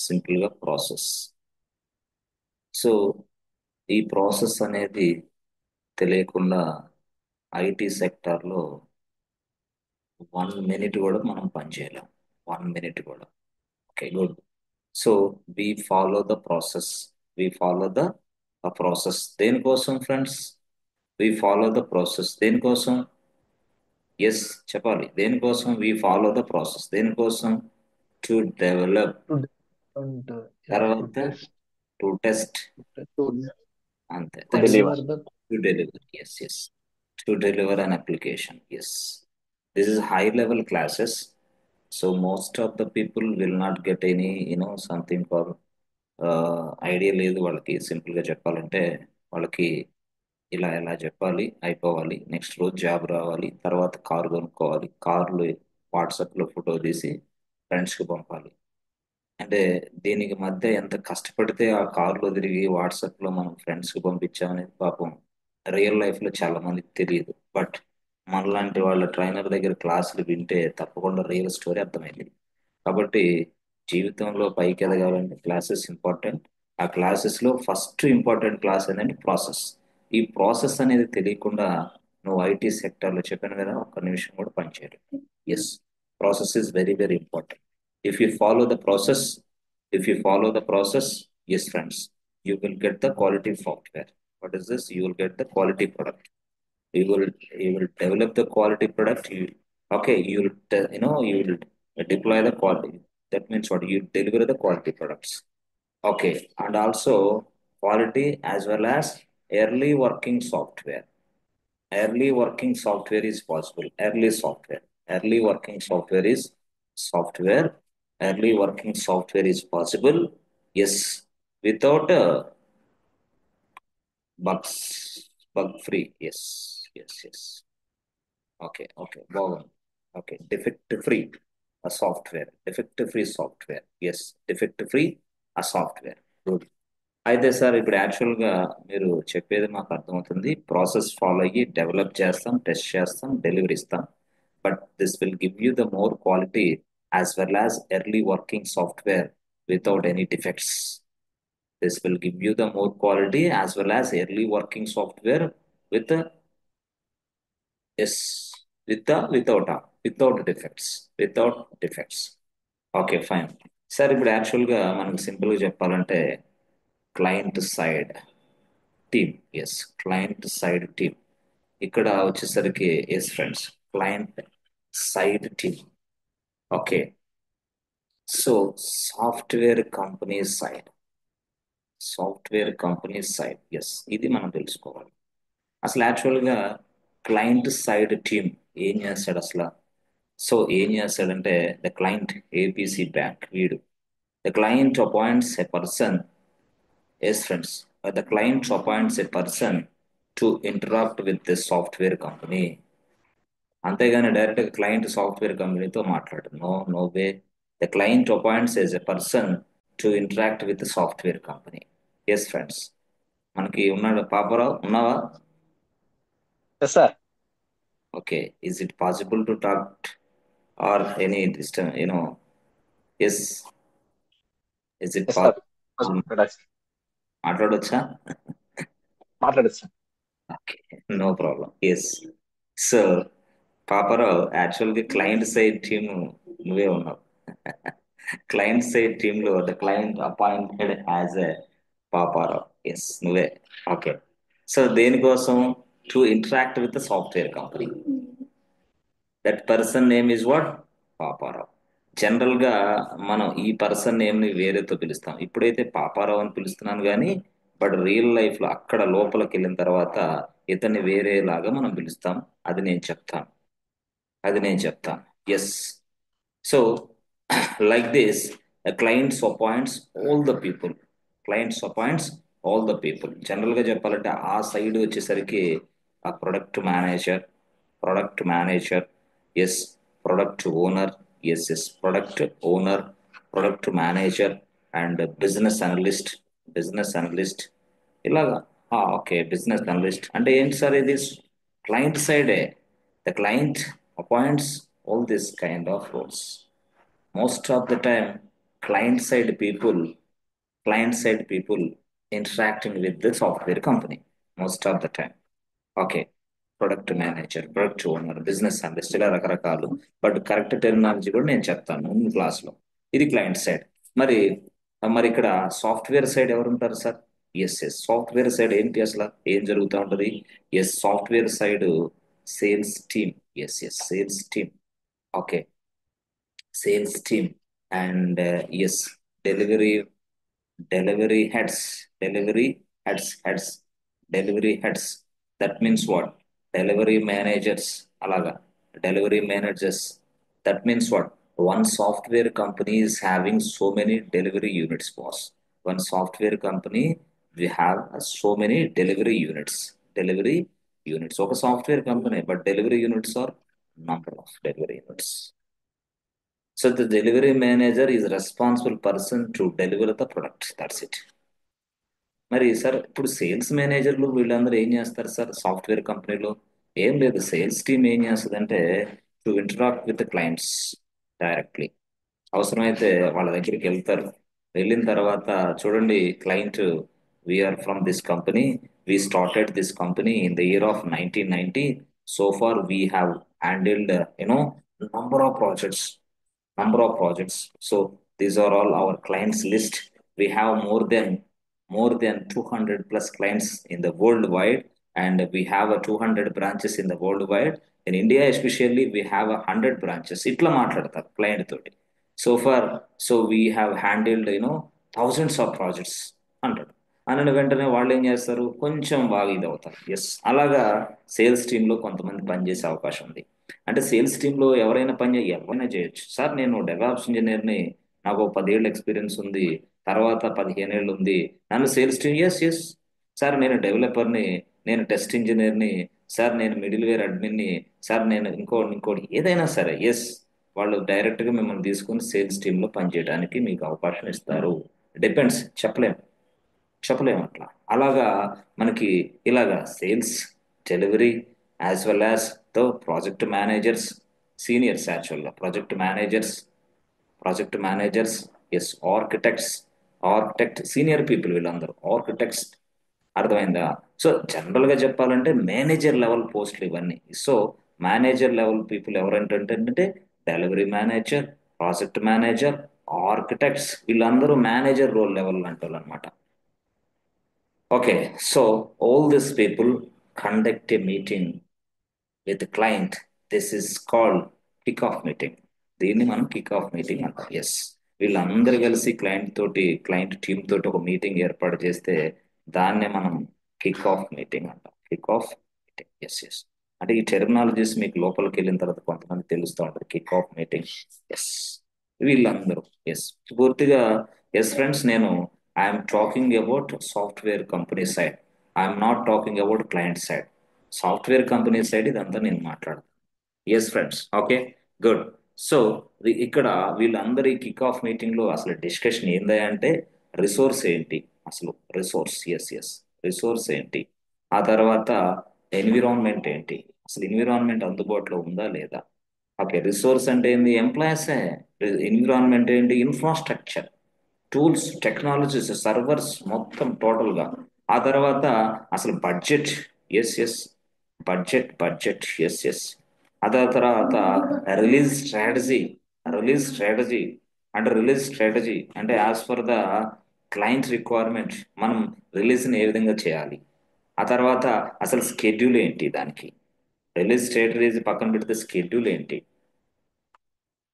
సింపుల్గా process. So ఈ process అనేది తెలియకుండా ఐటీ సెక్టార్లో 1 మినిట్ కూడా మనం పనిచేయలేం. 1 మినిట్ కూడా. Okay, good. So we follow the process. We follow the process దేనికోసం friends? We follow the process దేనికోసం? ఎస్, చెప్పాలి. దేనికోసం వి ఫాలో ద ప్రాసెస్? దేనికోసం? To develop. to and yeah, to తర్వాత test, టు టెస్ట్. to అంతే, to that's deliver all. the to deliver. Yes, yes. To deliver an application. Yes, this is high level classes. So most of the people will not get any something for idea లేదు వాళ్ళకి. సింపుల్గా చెప్పాలంటే వాళ్ళకి ఇలా ఎలా చెప్పాలి, అయిపోవాలి, next రోజు జాబ్ రావాలి, తర్వాత కారు కొనుక్కోవాలి, కార్లు వాట్సాప్లో ఫోటో తీసి ఫ్రెండ్స్కి పంపాలి. అంటే దీనికి మధ్య ఎంత కష్టపడితే ఆ కార్లో తిరిగి వాట్సాప్లో మనం ఫ్రెండ్స్కి పంపించామనేది పాపం రియల్ లైఫ్లో చాలా మందికి తెలియదు. బట్ మనలాంటి వాళ్ళ ట్రైనర్ దగ్గర క్లాసులు వింటే తప్పకుండా రియల్ స్టోరీ అర్థమైంది. కాబట్టి జీవితంలో పైకి ఎదగాలంటే క్లాసెస్ ఇంపార్టెంట్. ఆ క్లాసెస్లో ఫస్ట్ ఇంపార్టెంట్ క్లాస్ ఏంటంటే ప్రాసెస్. ఈ ప్రాసెస్ అనేది తెలియకుండా నువ్వు ఐటీ సెక్టర్లో చెప్పాను కదా, ఒక్క నిమిషం కూడా పనిచేయరు. Yes, process is very very important. if you follow the process if you follow the process, yes friends, you will get the quality software. What is this? You will get the quality product. You will develop the quality product. Okay, you will deploy the quality. That means what? You deliver the quality products. Okay, and also quality as well as early working software. Early working software is possible. Early working software is software. Early working software is possible. Yes, without bugs, bug free. Yes, yes, yes. Okay, okay, బాగుంది. Okay, defect free a software. Defect free software. Yes, defect free a software. Good. అయితే sir, ఇప్పుడు యాక్చువల్గా మీరు చెప్పేది మాకు అర్థమవుతుంది. Process follow అయ్యి develop చేస్తాం, టెస్ట్ చేస్తాం, డెలివరీ ఇస్తాం. But this will give you the more quality as well as early working software without any defects. This will give you the more quality as well as early working software with the yes, without defects, okay, fine. Sir, ఇప్పుడు యాక్చువల్గా మనకు సింపుల్గా చెప్పాలంటే client side team. Yes, client side team. ఇక్కడ వచ్చేసరికి yes friends, client side team. Okay, so software company side. Yes, ఇది మనం తెలుసుకోవాలి. అసలు యాక్చువల్గా క్లయింట్ సైడ్ టీమ్ ఏం చేస్తాడు అసలు? సో ఏం చేస్తాడంటే ద క్లయింట్ ఏబిసి బ్యాంక్ వీడు. The client appoints a person. Yes friends, the client appoints a person to interact with the software company. అంతేగాని డైరెక్ట్గా క్లయింట్ సాఫ్ట్వేర్ కంపెనీతో మాట్లాడు. No, no way. The client appoints yes a person to interact with software company. Yes friends, మనకి ఉన్నాడు పాపరావు, ఉన్నావా? yes sir. Okay, is it possible to talk or any distance? Yes, is it Yes sir. possible? మాట్లాడచ్చు. మాట్లాడొచ్చా? మాట్లాడచ్చు. Okay, no problem. Yes. So Paparao, యాక్చువల్గా client side team నువ్వే ఉన్నావు. Client side team లో the client appointed as a Paparao. Yes, నువ్వే. Okay, so దేనికోసం? To interact with the software company. That person name is what? Paparao. General గా మనం ఈ person name ని వేరేతో పిలుస్తాం. ఇప్పుడైతే పాపారావు అని పిలుస్తున్నాను కానీ, బట్ రియల్ లైఫ్ లో అక్కడ లోపలికి వెళ్ళిన తర్వాత ఇతన్ని వేరేలాగా మనం పిలుస్తాం. అది నేను చెప్తాను. Yes. So like this, clients appoints all the people. General గా చెప్పాలంటే ఆ సైడ్ వచ్చేసరికి ఆ product manager. Yes, product owner. Product owner, product manager and business analyst ఇలాగా. ఓకే, బిజినెస్ అనలిస్ట్ అంటే ఏంటి సార్? ఇది క్లయింట్ సైడే. The client appoints all this kind of roles. Most of the time client side people, client side people interacting with the software company most of the time. Okay, product manager, product owner, business analyst, ఇలా రకరకాలు. But correct terminology కూడా నేను చెప్తాను ముందు క్లాస్లో. ఇది client side. మరి మరి ఇక్కడ సాఫ్ట్వేర్ సైడ్ ఎవరు ఉంటారు సార్? ఎస్, సాఫ్ట్వేర్ సైడ్ ఏంటి అసలు ఏం జరుగుతూ ఉంటుంది? Software side sales team. Sales team. Okay, sales team. And delivery delivery heads, delivery heads, delivery heads. That means what? Delivery managers, alaga, delivery managers. That means what? One software company is having so many delivery units, boss. One software company, we have so many delivery units. Delivery units. Okay, software company, but delivery units are number of delivery units. So the delivery manager is responsible person to deliver the product. That's it. మరి sir ఇప్పుడు sales మేనేజర్లు వీళ్ళందరూ ఏం చేస్తారు sir software కంపెనీలో? ఏం లేదు, sales team ఏం చేస్తుందంటే to interact with clients directly. అవసరమైతే వాళ్ళ దగ్గరికి వెళ్తారు. వెళ్ళిన తర్వాత చూడండి, client, we are from this company, we started this company in the year of 1990. So far we have handled number of projects, number of projects. So these are all our clients list. We have more than 200 plus clients in the worldwide, and we have a 200 branches in the worldwide. In India especially, we have 100 branches. ఇట్లా మాట్లాడతారు client తోటి. So far, so we have handled thousands of projects అంటాడు. అన్న వెంటనే వాళ్ళు ఏం చేస్తారు, కొంచెం బాగా ఇది అవుతారు. అలాగా సేల్స్ టీంలో కొంతమంది పనిచేసే అవకాశం ఉంది. అంటే సేల్స్ టీంలో ఎవరైనా చేయొచ్చు సార్. నేను డెవలప్స్ ఇంజనీర్ని, నాకు 10 ఏళ్ళ ఎక్స్పీరియన్స్ ఉంది, తర్వాత 15 ఏళ్ళు ఉంది, నన్ను సేల్స్ టీమ్. ఎస్ సార్, నేను డెవలపర్ని, నేను టెస్ట్ ఇంజనీర్ని, సార్ నేను మిడిల్ వేర్ అడ్మిన్ని, సార్ నేను ఇంకోటి ఏదైనా సరే. వాళ్ళు డైరెక్ట్గా మిమ్మల్ని తీసుకుని సేల్స్ టీంలో పనిచేయడానికి మీకు అవకాశం ఇస్తారు. డిపెండ్స్, చెప్పలేము అట్లా. అలాగా మనకి ఇలాగా sales, delivery, as well as the project managers, seniors, యాక్చువల్గా project managers, architect, senior people వీళ్ళందరూ ఆర్కిటెక్ట్స్. అర్థమైందా? సో జనరల్ గా చెప్పాలంటే మేనేజర్ లెవెల్ పోస్టులు ఇవన్నీ. సో మేనేజర్ లెవెల్ పీపుల్ ఎవరంటే delivery manager, project manager, architects, వీళ్ళందరూ మేనేజర్ రోల్ లెవెల్ అంటారు అనమాట. Okay, so all this people conduct a meeting with the client. This is called kick off meeting. దీన్ని మనం kick off meeting అంటాం. వీళ్ళందరూ కలిసి client team తోటి ఒక మీటింగ్ ఏర్పాటు చేస్తే దాన్నే మనం కిక్ ఆఫ్ మీటింగ్ అంటాం. Kick off meeting. అంటే ఈ టెర్మినాలజీస్ మీకు లోపలికి వెళ్ళిన తర్వాత కొంతమంది తెలుస్తూ ఉంటుంది. Kick off meeting. ఎస్ వీళ్ళందరూ. పూర్తిగా. ఫ్రెండ్స్, నేను I'm talking about software company side. I'm not talking about client side. Software company side ఇదంతా నేను మాట్లాడతాను. ఫ్రెండ్స్. Okay, good. సో ఇక్కడ వీళ్ళందరి కిక్ ఆఫ్ మీటింగ్ లో అసలు డిస్కషన్ ఏందా అంటే రిసోర్స్ ఏంటి, అసలు రిసోర్స్ ఏంటి, ఆ తర్వాత ఎన్విరాన్మెంట్ ఏంటి, అసలు ఎన్విరాన్మెంట్ అందుబాటులో ఉందా లేదా. ఓకే, రిసోర్స్ అంటే ఏంది? ఎంప్లాయీస్. ఎన్విరాన్మెంట్ ఏంటి? ఇన్ఫ్రాస్ట్రక్చర్, టూల్స్, టెక్నాలజీస్, సర్వర్స్, మొత్తం టోటల్ గా. ఆ తర్వాత అసలు బడ్జెట్. Yes budget. అదే తర్వాత రిలీజ్ స్ట్రాటజీ. రిలీజ్ స్ట్రాటజీ అంటే as per the client requirement మనం రిలీజ్ని ఏ విధంగా చేయాలి. ఆ తర్వాత అసలు స్కెడ్యూల్ ఏంటి దానికి. రిలీజ్ స్ట్రాటజీ పక్కన పెడితే స్కెడ్యూల్ ఏంటి.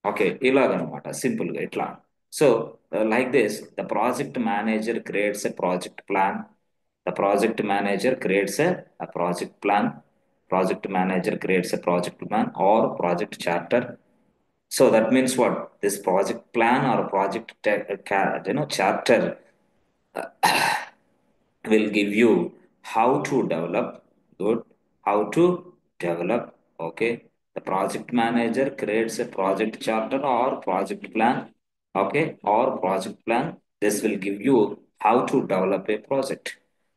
ఓకే, ఇలాగనమాట సింపుల్ గా ఇట్లా. So like this the project manager creates a project plan. The project manager creates a project plan. Project manager creates a project plan or project charter. So that means what? This project plan or project charter will give you how to develop. Good. How to develop. Okay, the project manager creates a project charter or project plan. Okay, or project plan. This will give you how to develop a project,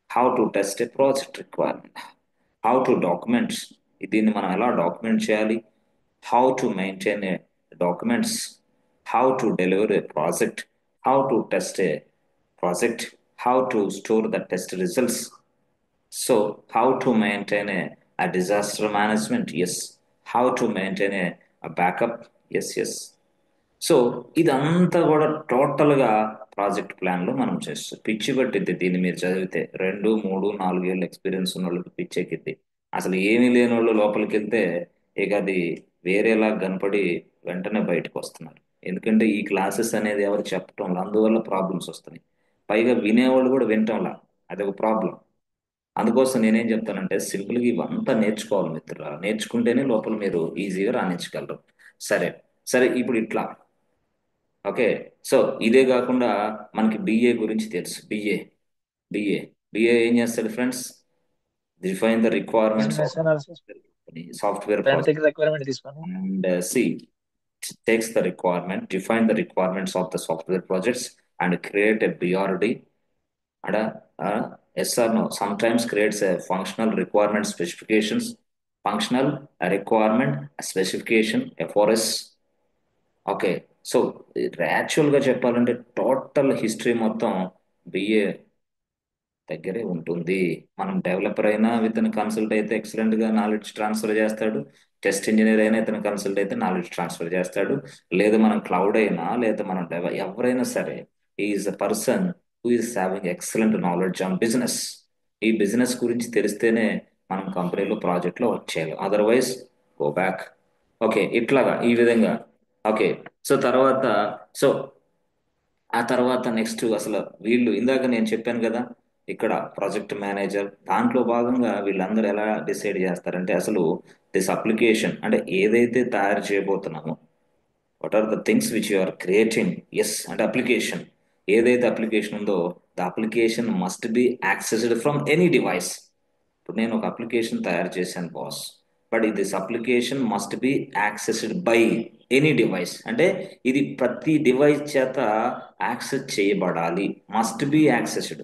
how to test a project requirement, how to document. దీన్ని మనం ఎలా document చేయాలి, how to maintain a documents, how to deliver a project, how to test a project, how to store the test results. So, how to maintain a disaster management? Yes. How to maintain a backup? Yes, yes. So ఇదంతా కూడా total గా project plan లో మనం చేస్తాం. పిచ్చి పట్టిద్ది దీన్ని మీరు చదివితే 2, 3, 4 ఏళ్ళ ఎక్స్పీరియన్స్ ఉన్న వాళ్ళకి పిచ్చెక్కిద్ది. అసలు ఏమీ లేని వాళ్ళు లోపలికి వెళ్తే ఇక అది వేరేలా కనపడి వెంటనే బయటకు వస్తున్నారు. ఎందుకంటే ఈ క్లాసెస్ అనేది ఎవరు చెప్పటం లేదు. అందువల్ల ప్రాబ్లమ్స్ వస్తున్నాయి. పైగా వినేవాళ్ళు కూడా వినటంలా. అది ఒక ప్రాబ్లం. అందుకోసం నేనేం చెప్తానంటే సింపుల్ గా ఇవంతా నేర్చుకోవాలి మిత్రులారా. నేర్చుకుంటేనే లోపల మీరు ఈజీగా రాణించగలరు. సరే, సరే, ఇప్పుడు ఇట్లా. ఓకే. సో ఇదే కాకుండా మనకి బిఏ గురించి తెలుసు. బిఏ బిఏ ఏం చేస్తాడు friends? Define the requirements business of analysis software front project దగ్గర రిక్వైర్మెంట్ తీసుకొని and see takes the requirement, define the requirements of the software projects and create a BRD. And yes or no, sometimes creates a functional requirement specifications, functional requirement specification, FRS. Okay. So actual గా చెప్పాలంటే total history మొత్తం BA దగ్గరే ఉంటుంది. మనం developer అయినా ఇతను consult అయితే excellent గా నాలెడ్జ్ ట్రాన్స్ఫర్ చేస్తాడు. టెస్ట్ ఇంజనీర్ అయినా ఇతను కన్సల్ట్ అయితే నాలెడ్జ్ ట్రాన్స్ఫర్ చేస్తాడు. లేదా మనం క్లౌడ్ అయినా లేదా మనం ఎవరైనా సరే is a person who is having excellent knowledge on business. ఈ బిజినెస్ గురించి తెలిస్తేనే మనం కంపెనీలో ప్రాజెక్ట్లో వచ్చేయాలి. Otherwise go back. ఓకే. ఇట్లాగా ఈ విధంగా. ఓకే. సో తర్వాత సో ఆ తర్వాత నెక్స్ట్ అసలు వీళ్ళు ఇందాక నేను చెప్పాను కదా, ఇక్కడ ప్రాజెక్ట్ మేనేజర్ దాంట్లో భాగంగా వీళ్ళందరూ ఎలా డిసైడ్ చేస్తారంటే అసలు దిస్ అప్లికేషన్ అంటే ఏదైతే తయారు చేయబోతున్నామో what are the things which you are creating. Yes అంటే అప్లికేషన్ ఏదైతే అప్లికేషన్ ఉందో the application must be accessed from any device. ఇప్పుడు నేను ఒక అప్లికేషన్ తయారు చేశాను boss, but this application must be accessed by any device. అంటే ఇది ప్రతి డివైస్ చేత యాక్సెస్ చేయబడాలి. Must be accessed.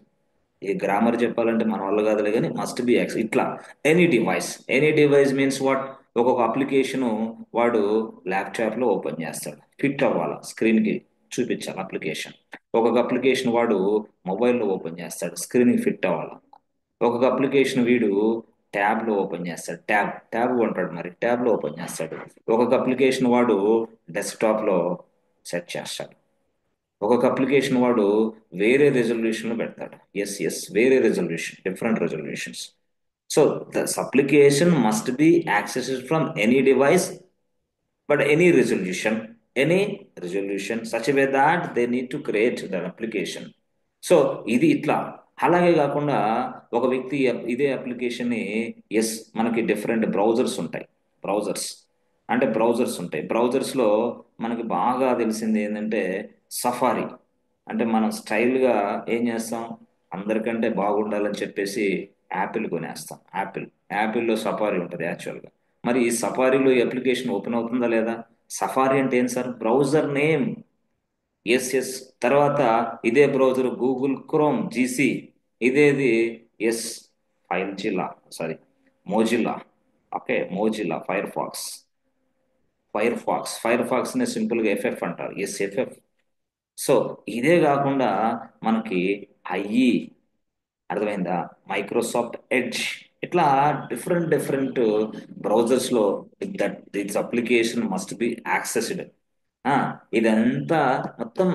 ఈ గ్రామర్ చెప్పాలంటే మన వల్ల కాదులే కానీ మస్ట్ బి యాక్సెస్. ఇట్లా ఎనీ డివైస్ మీన్స్ వాట్? ఒక్కొక్క అప్లికేషన్ వాడు ల్యాప్టాప్ లో ఓపెన్ చేస్తాడు, ఫిట్ అవ్వాలి స్క్రీన్ కి, చూపించాలి అప్లికేషన్. ఒక్కొక్క అప్లికేషన్ వాడు మొబైల్లో ఓపెన్ చేస్తాడు, స్క్రీన్ కి ఫిట్ అవ్వాలి. ఒక్కొక్క అప్లికేషన్ వీడు ట్యాబ్ లో ఓపెన్ చేస్తాడు, ట్యాబ్ కొంటాడు, మరి ట్యాబ్ లో ఓపెన్ చేస్తాడు. ఒక్కొక్క అప్లికేషన్ వాడు డెస్క్టాప్ లో సెట్ చేస్తాడు. ఒక్కొక్క అప్లికేషన్ వాడు వేరే రెజల్యూషన్ లో పెడతాడు. ఎస్, ఎస్, వేరే resolution, different resolutions. So this application must be accessed from any device but any resolution such a way that they need to create the application. So ఇది ఇట్లా. అలాగే కాకుండా ఒక వ్యక్తి ఇదే అప్లికేషన్ ని ఎస్ మనకి డిఫరెంట్ బ్రౌజర్స్ అంటే బ్రౌజర్స్ లో మనకి బాగా తెలిసింది ఏంటంటే సఫారీ. అంటే మనం స్టైల్ గా ఏం చేస్తాం, అందరికంటే బాగుండాలని చెప్పేసి యాపిల్ కొనేస్తాం. యాపిల్లో సఫారీ ఉంటుంది యాక్చువల్ గా. మరి ఈ సఫారీలో ఈ అప్లికేషన్ ఓపెన్ అవుతుందా లేదా? సఫారీ అంటే ఏం sir? Browser name. Yes, yes. తర్వాత ఇదే బ్రౌజర్ గూగుల్ క్రోమ్ జీసీ. ఇదేది yes FileZilla, sorry, Mozilla. Okay, Mozilla Firefox ని సింపుల్ గా ఎఫ్ఎఫ్ అంటారు. Yes, FF. సో ఇదే కాకుండా మనకి ఐఈ, అర్థమైందా, మైక్రోసాఫ్ట్ ఎడ్జ్. ఇట్లా డిఫరెంట్ బ్రౌజర్స్ లో that this application must be accessed. ఇదంతా మొత్తం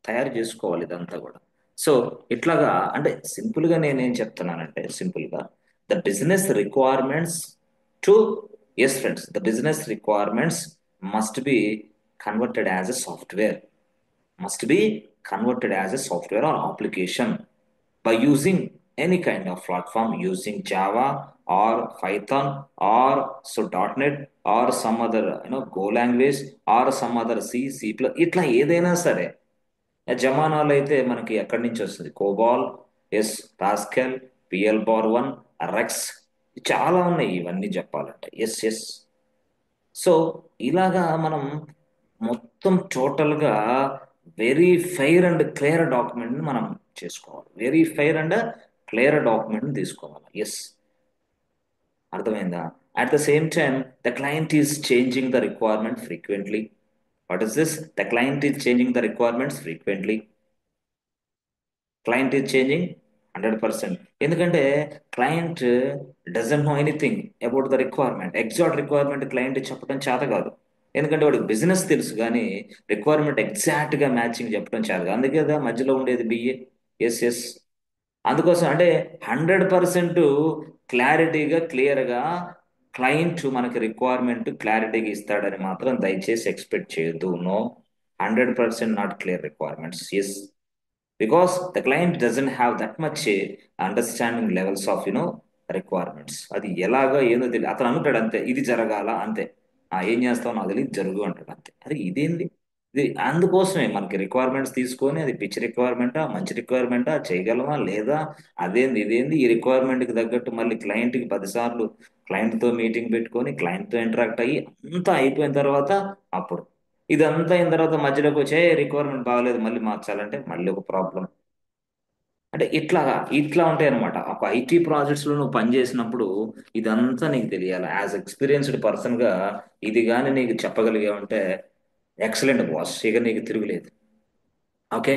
తయారు చేసుకోవాలి ఇదంతా కూడా. సో ఇట్లాగా అంటే సింపుల్ గా నేనేం చెప్తున్నానంటే సింపుల్ గా the business requirements to yes friends, the business requirements must be converted as a software, must be converted as a software or application by using any kind of platform using Java or Python or so .NET or some other Go language or some other C++. ఇట్లా ఏదైనా సరే జమానాలో అయితే మనకి ఎక్కడి నుంచి వస్తుంది? కోబాల్, yes, pascal, PL+1, rex, చాలా ఉన్నాయి ఇవన్నీ చెప్పాలంటే. Yes, yes. సో ఇలాగా మనం మొత్తం టోటల్ గా very fair and clear document మనం చేసుకోవాలి. Very fair and clear document తీసుకోవాలి. ఎస్, అర్థమైందా? At the same time the client is changing the requirement frequently. What is this? The client is changing the requirements frequently. Client is changing 100%. ఎందుకంటే client doesn't know anything about the requirement. Exact requirement client చెప్పడం చేత కాదు. ఎందుకంటే వాడికి business తెలుసు కానీ requirement ఎగ్జాక్ట్గా matching చెప్పడం చేత కాదు. అందుకే కదా మధ్యలో ఉండేది బిఏ. Yes yes. అందుకోసం అంటే 100% క్లారిటీగా క్లియర్గా క్లయింట్ మనకి రిక్వైర్మెంట్ క్లారిటీగా ఇస్తాడని మాత్రం దయచేసి ఎక్స్పెక్ట్ చేయొద్దు. No, 100% not clear requirements. Yes, because the client doesn't have that much understanding levels of requirements. అది ఎలాగో ఏదో తెలియదు. అతను అనుకుంటాడు అంతే, ఇది జరగాల అంతే. ఏం చేస్తావు నాకు తెలియదు, జరుగు అంటాడు అంతే. అది ఇదేంది ఇది. అందుకోసమే మనకి రిక్వైర్మెంట్స్ తీసుకొని అది పిచ్ రిక్వైర్మెంటా మంచి రిక్వైర్మెంటా చేయగలమా లేదా, అదేంది ఇదేంది, ఈ రిక్వైర్మెంట్కి తగ్గట్టు మళ్ళీ క్లయింట్కి 10 సార్లు క్లయింట్తో మీటింగ్ పెట్టుకొని క్లయింట్తో ఇంటరాక్ట్ అయ్యి అంతా అయిపోయిన తర్వాత అప్పుడు ఇదంతా అయిన తర్వాత మధ్యలోకి వచ్చే రిక్వైర్మెంట్ బాగలేదు మళ్ళీ మార్చాలంటే మళ్ళీ ఒక ప్రాబ్లం. అంటే ఇట్లా ఉంటాయి అనమాట. ఒక ఐటీ ప్రాజెక్ట్స్ లో నువ్వు పని చేసినప్పుడు ఇదంతా నీకు తెలియాలి. యాజ్ ఎక్స్పీరియన్స్డ్ పర్సన్ గా ఇది కానీ నీకు చెప్పగలిగా ఉంటే ఎక్సలెంట్ బాస్, ఇక నీకు తిరుగులేదు. ఓకే,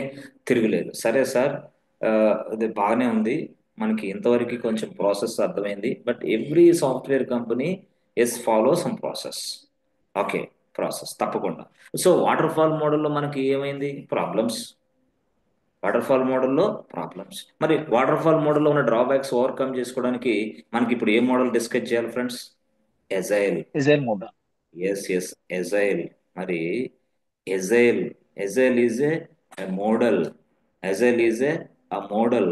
తిరుగులేదు. సరే సార్, ఆ, ఇది బాగానే ఉంది. మనకి ఇంతవరకు కొంచెం ప్రాసెస్ అర్థమైంది. But every software company yes follow some process. Okay, process తప్పకుండా. సో వాటర్ ఫాల్ మోడల్లో మనకి ఏమైంది ప్రాబ్లమ్స్. వాటర్ ఫాల్ మోడల్లో ప్రాబ్లమ్స్. మరి వాటర్ ఫాల్ మోడల్లో ఉన్న డ్రాబ్యాక్స్ ఓవర్కమ్ చేసుకోవడానికి మనకి ఇప్పుడు ఏ మోడల్ డిస్కస్ చేయాలి friends? Agile. Agile mode. Yes yes, agile. మరి agile, agile is a model. Agile is a model,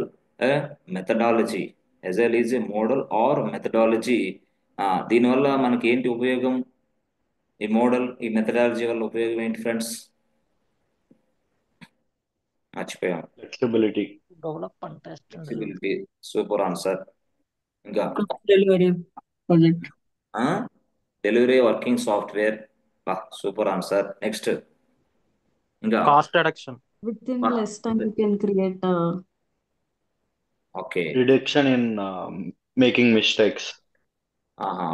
methodology. Agile is a model or methodology. దీనివల్ల మనకి ఏంటి ఉపయోగం? ఈ మోడల్, ఈ మెథడాలజీ వల్ల ఉపయోగం ఏంటి ఫ్రెండ్స్? మర్చిపోయాం. Flexibility. Develop and test and flexibility. Super answer. ఇంకా delivery project. Delivery working software. Super answer. Next ఇంకా cost reduction. Within less time, you can create a okay. Reduction in making mistakes.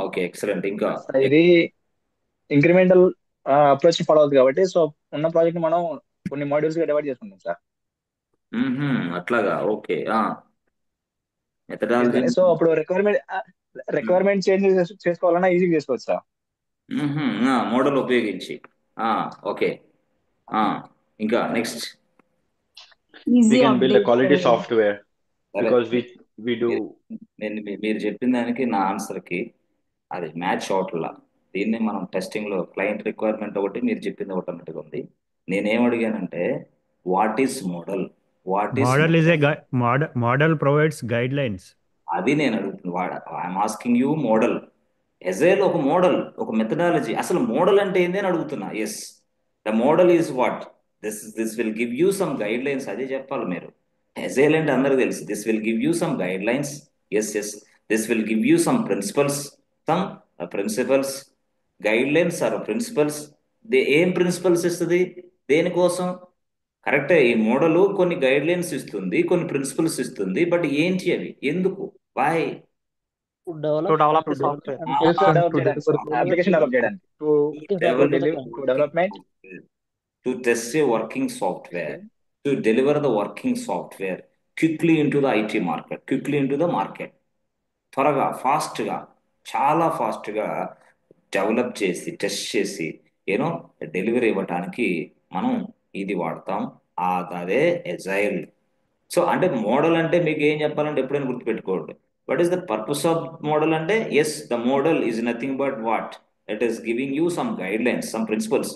Okay, excellent. ఇంకా ఇది incremental approach follow అవుతుంది కాబట్టి, so ఉన్న project మనం కొన్ని modules గా డివైడ్ చేసుకుంటాం సార్. అట్లాగా. ఓకే. మెథడాలజీ. సో అప్పుడు రిక్వైర్మెంట్ చేంజ్ చేసుకోవాలన్నా ఈజీగా చేసుకోవచ్చు సార్. మోడల్ ఉపయోగించి. ఓకే. ఇంకా next. We easy can build a update. quality software సరే, because we do. మీరు చెప్పిన దానికి నా ఆన్సర్కి అది మ్యాచ్ అవట్లా. దీన్ని మనం టెస్టింగ్ లో క్లయింట్ రిక్వైర్మెంట్ ఒకటి, మీరు చెప్పింది ఒకటి అన్నట్టుగా ఉంది. నేనేం అడిగానంటే what is model, what is Model provides guidelines. అది నేను అడుగుతుంది. I'm asking you model. Agile ఒక మోడల్, ఒక మెథడాలజీ. అసలు మోడల్ అంటే ఏంది అని అడుగుతున్నా. Yes, the model is what? This will give you some guidelines. అదే చెప్పాలి మీరు. ఎజైల్ అంటే అందరికి తెలుసు. This will give you some guidelines. Yes yes, this will give you some principles. Some principles, guidelines are principles. ఏం principles ఇస్తుంది, దేనికోసం? కరెక్టే, ఈ మోడల్ కొన్ని గైడ్ లైన్స్ ఇస్తుంది, కొన్ని ప్రిన్సిపల్స్ ఇస్తుంది. బట్ ఏంటి అవి, ఎందుకు, why? To to develop develop to software. Develop చేయడానికి, అప్లికేషన్ డెవలప్ చేయడానికి, to development, to test a working software, to deliver the working software quickly into the IT market, quickly into the market. త్వరగా, ఫాస్ట్గా, చాలా ఫాస్ట్గా develop చేసి test చేసి you know delivery ఇవ్వటానికి మనం ఇది వాడతాం. అదే ఎజైల్. సో అంటే మోడల్ అంటే మీకు ఏం చెప్పాలంటే ఎప్పుడైనా గుర్తుపెట్టుకోండి. What is the purpose of model అంటే, yes, the model is nothing but what? It is giving you some guidelines, some principles.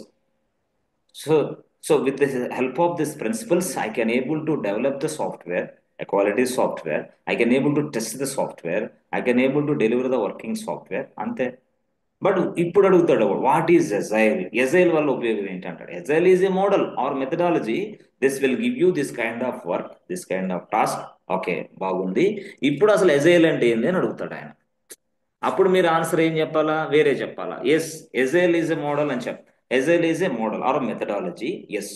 So with the help of these principles, I can able to develop the software, a quality software. I can able to test the software. I can able to deliver the working software. అంతే. But ఇప్పుడు అడుగుతాడు what is agile, agile వల్ల ఉపయోగం ఏంటంటాడు. Agile is a model or methodology. This will give you this kind of work, this kind of task. Okay, బాగుంది. ఇప్పుడు అసలు agile అంటే ఏంది అని అడుగుతాడు ఆయన. అప్పుడు మీరు ఆన్సర్ ఏం చెప్పాలా, వేరే చెప్పాలా. Yes, agile is a model అని చెప్ప. Agile is a model or methodology. Yes,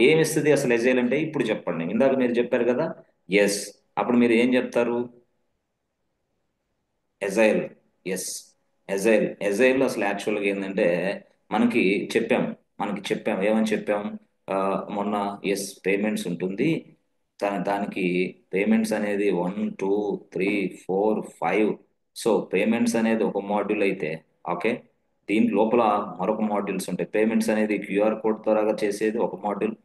ఏమిస్తుంది అసలు ఎజైల్ అంటే? ఇప్పుడు చెప్పండి. ఇందాక మీరు చెప్పారు కదా. ఎస్, అప్పుడు మీరు ఏం చెప్తారు? ఎజైల్. ఎస్, ఎజైల్ అసలు యాక్చువల్గా ఏంటంటే మనకి చెప్పాం ఏమని చెప్పాం మొన్న. ఎస్, పేమెంట్స్ ఉంటుంది, దానికి పేమెంట్స్ అనేది 1 2 3 4 5. సో పేమెంట్స్ అనేది ఒక మాడ్యూల్ అయితే, ఓకే, దీని లోపల మరొక మాడ్యూల్స్ ఉంటాయి. పేమెంట్స్ అనేది క్యూఆర్ కోడ్ ద్వారా చేసేది ఒక module.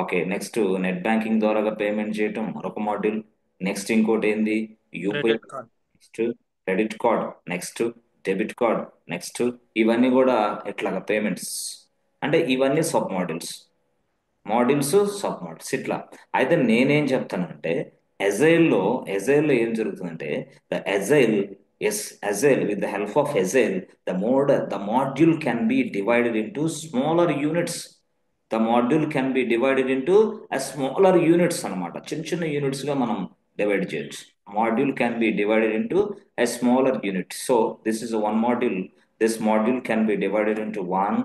Okay, next net banking ద్వారా పేమెంట్ చేయటం మరొక మాడ్యూల్. నెక్స్ట్ ఇంకోటి ఏంది, UPI, credit card. Next credit card, next debit card, next ఇవన్నీ కూడా ఇట్లాగా పేమెంట్స్. అంటే ఇవన్నీ సబ్ మాడ్యూల్స్, సబ్ మాడ్యూల్స్ ఇట్లా. అయితే నేనేం చెప్తానంటే ఎజైల్లో ఏం జరుగుతుందంటే the agile, yes, agile with the help of agile the module can be divided into smaller units. The module can be divided into smaller units అనమాట. చిన్న చిన్న యూనిట్స్ గా మనం డివైడ్ చేయొచ్చు. Module can be divided into smaller unit. So this is one module. This module can be divided into 1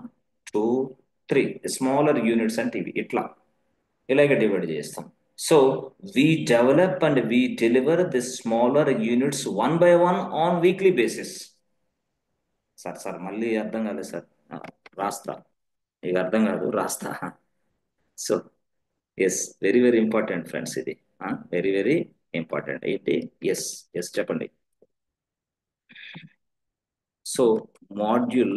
2 3 smaller units అంటే ఇవి ఇలాగ divide చేస్తాం. So we develop and we deliver the smaller units one by one on weekly basis. Sir మళ్ళీ అర్థం కాలేదు sir. రాస్తా, ఇక అర్థం కాదు, రాస్తా. So yes, very very important friends, ఇది వెరీ వెరీ ఇంపార్టెంట్. ఏంటి, ఎస్ ఎస్ చెప్పండి. So module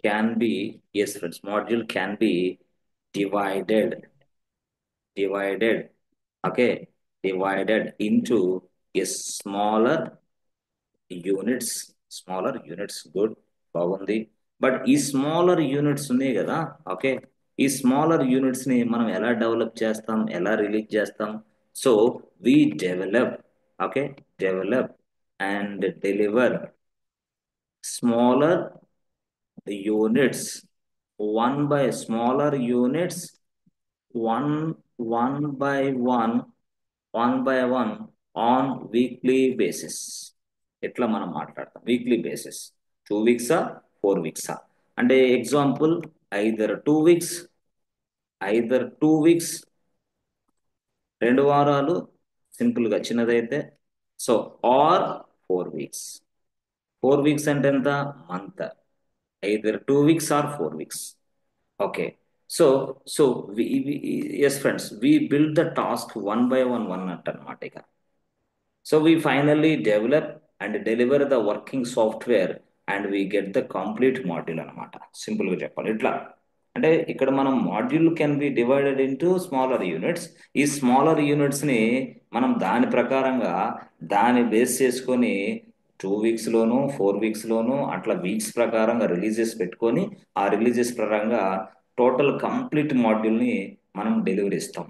can be, yes friends, module can be divided, okay, divided into a smaller units. Good, బాగుంది. బట్ ఈ స్మాలర్ యూనిట్స్ ఉన్నాయి కదా, okay, ఈ smaller units ని మనం ఎలా డెవలప్ చేస్తాం, ఎలా రిలీజ్ చేస్తాం? So we develop, okay, develop and deliver smaller units, smaller units, one by one on weekly basis. ఎట్లా మనం మాట్లాడతాం వీక్లీ బేసిస్? 2 weeks 4 weeks? అంటే ఎగ్జాంపుల్ either 2 weeks 2 వారాలు సింపుల్ గా చిన్నదైతే, సో ఆర్ 4 weeks. 4 weeks అంటే ఎంత, month. either 2 weeks or 4 weeks. Okay, so yes friends, we build the task one by one anamata. So we finally develop and deliver the working software and we get the complete module anamata. Simple గా చెప్పాలి ఇట్లా. అంటే ఇక్కడ మనం module can be divided into smaller units. ఈ smaller units ని మనం దాని ప్రకారంగా దాన్ని బేస్ చేసుకొని 2 weeks లోను 4 weeks లోను అట్లా వీక్స్ ప్రకారంగా రిలీజెస్ పెట్టుకొని ఆ రిలీజెస్ ప్రకారంగా టోటల్ కంప్లీట్ మాడ్యూల్ ని మనం డెలివరీ ఇస్తాం.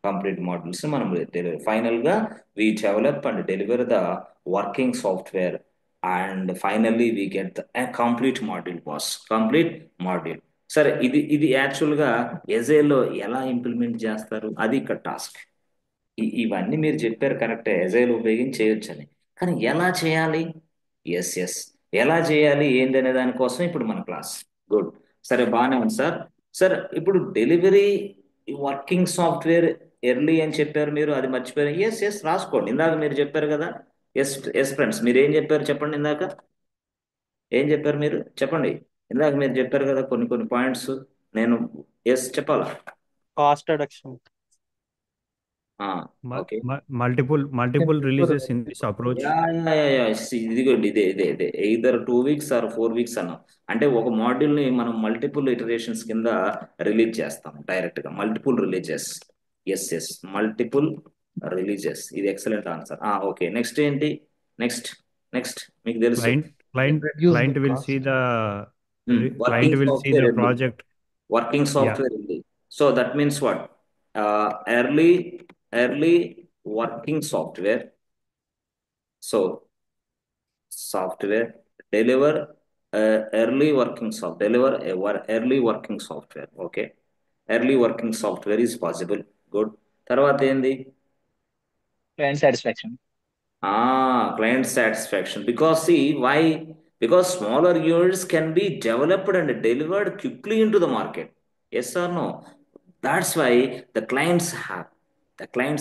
కంప్లీట్ మాడ్యూల్స్ మనం డెలివరీ. ఫైనల్ గా we develop and deliver the working software and finally we get the complete module boss. Complete module. సరే, ఇది యాక్చువల్ గా ఎజైల్లో ఎలా ఇంప్లిమెంట్ చేస్తారు, అది ఇక్కడ టాస్క్. ఇవన్నీ మీరు చెప్పారు కరెక్టే, ఎజైల్ ఉపయోగించి చేయొచ్చని, కానీ ఎలా చేయాలి? ఎస్ ఎలా చేయాలి ఏంటి అనే దానికోసం ఇప్పుడు మన క్లాస్. గుడ్, సరే, బాగానే ఉంది సార్. సార్ ఇప్పుడు డెలివరీ వర్కింగ్ సాఫ్ట్వేర్ ఎర్లీ అని చెప్పారు మీరు, అది మర్చిపోయారు. ఎస్ రాసుకోండి, ఇందాక మీరు చెప్పారు కదా. ఎస్ ఫ్రెండ్స్, మీరు ఏం చెప్పారు చెప్పండి. ఇందాక ఏం చెప్పారు మీరు చెప్పండి. ఇందాక మీరు చెప్పారు కదా కొన్ని పాయింట్స్, నేను ఎస్ చెప్పాలా? Cost reduction. Okay, multiple releases in this approach. ఇదిగోండి, ఇదే either 2 weeks or 4 weeks అన్నాం. అంటే ఒక మాడ్యూల్ ని మనం మల్టిపుల్ ఇటరేషన్స్ కింద రిలీజ్ చేస్తాం డైరెక్ట్ గా. Multiple releases. Yes multiple releases, ఇది ఎక్సలెంట్ ఆన్సర్. ఓకే, నెక్స్ట్ ఏంటి? నెక్స్ట్ మీకు తెలుసు, Client will see the project. Working software only. So that means what? Early working software. So software deliver early working software. Deliver early working software. Okay, early working software is possible. Good. తర్వాత ఏంది? Client satisfaction. Client satisfaction. Because see why? Because smaller units can be developed and delivered quickly into the market. Yes or no? That's why the clients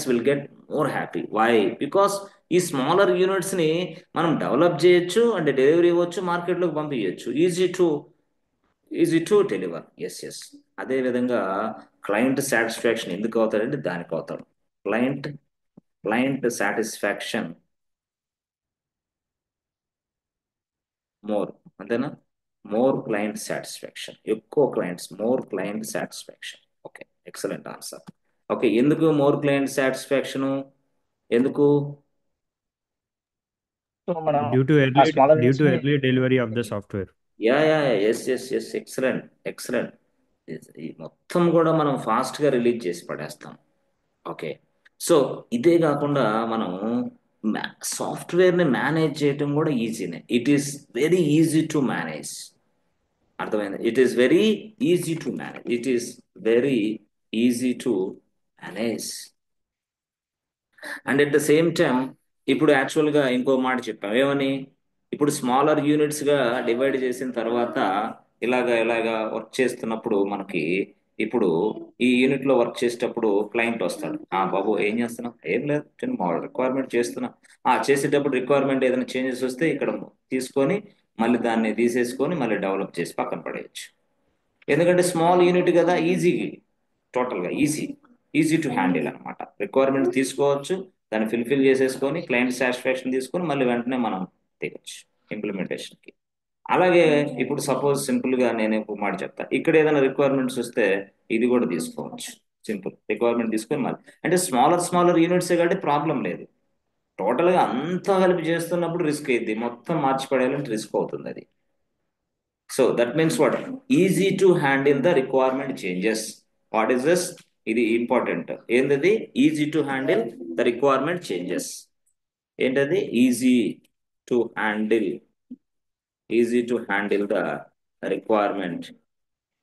will get more happy. Why? Because ఈ smaller units ని మనం develop చేయొచ్చు and delivery ఇవ్వచ్చు, మార్కెట్లోకి పంపించవచ్చు. Easy to deliver. Yes అదే విధంగా client satisfaction ఎందుకు అవుతాడంటే దానికి అవుతాడు. క్లయింట్ సాటిస్ఫాక్షన్ మోర్, అంతేనా? మోర్ క్లయింట్ సాటిస్ఫాక్షన్, ఎక్కువ clients, more client satisfaction. Okay, excellent answer. Okay, ఎందుకు మోర్ క్లయింట్ సాటిస్ఫాక్షన్? ఎందుకు? సో మనం due to ఆ early smaller due units to ని early delivery of the software. Yes, excellent, excellent. ఈ మొత్తం కూడా మనం ఫాస్ట్గా రిలీజ్ చేసి పడేస్తాం. ఓకే, సో ఇదే కాకుండా మనం సాఫ్ట్వేర్ని మేనేజ్ చేయటం కూడా ఈజీనే. It is very easy to manage. అర్థమైంది? It is very easy to manage. It is very easy to manage. And at the same time ఇప్పుడు యాక్చువల్గా ఇంకో మాట చెప్పాం, ఏమని? ఇప్పుడు స్మాలర్ యూనిట్స్గా డివైడ్ చేసిన తర్వాత ఇలాగా వర్క్ చేస్తున్నప్పుడు మనకి ఇప్పుడు ఈ యూనిట్లో వర్క్ చేసేటప్పుడు క్లయింట్ వస్తాడు. బాబు ఏం చేస్తున్నాం? ఏం లేదు, చిన్న రిక్వైర్మెంట్ చేస్తున్నా. చేసేటప్పుడు రిక్వైర్మెంట్ ఏదైనా చేంజెస్ వస్తే ఇక్కడ తీసుకొని మళ్ళీ దాన్ని తీసేసుకొని మళ్ళీ డెవలప్ చేసి పక్కన పడేయచ్చు. ఎందుకంటే స్మాల్ యూనిట్ కదా, టోటల్గా ఈజీ టు హ్యాండిల్ అనమాట. రిక్వైర్మెంట్ తీసుకోవచ్చు, దాన్ని ఫిల్ఫిల్ చేసేసుకొని క్లయింట్ సాటిస్ఫాక్షన్ తీసుకొని మళ్ళీ వెంటనే మనం తీయచ్చు ఇంప్లిమెంటేషన్కి. అలాగే ఇప్పుడు సపోజ్ సింపుల్గా నేను ఇంకో మాట చెప్తా, ఇక్కడ ఏదైనా రిక్వైర్మెంట్స్ వస్తే ఇది కూడా తీసుకోవచ్చు. సింపుల్ రిక్వైర్మెంట్ తీసుకొని మళ్ళీ, అంటే స్మాలర్ యూనిట్సే కాబట్టి ప్రాబ్లం లేదు. టోటల్గా అంతా కలిపి చేస్తున్నప్పుడు రిస్క్ అయింది, మొత్తం మార్చి పడేయాలంటే రిస్క్ అవుతుంది అది. So that means what? Easy to handle the requirement changes. What is this? ఇది ఇంపార్టెంట్. ఏంటది? Easy to handle the requirement changes. ఏంటది? Easy to handle the requirement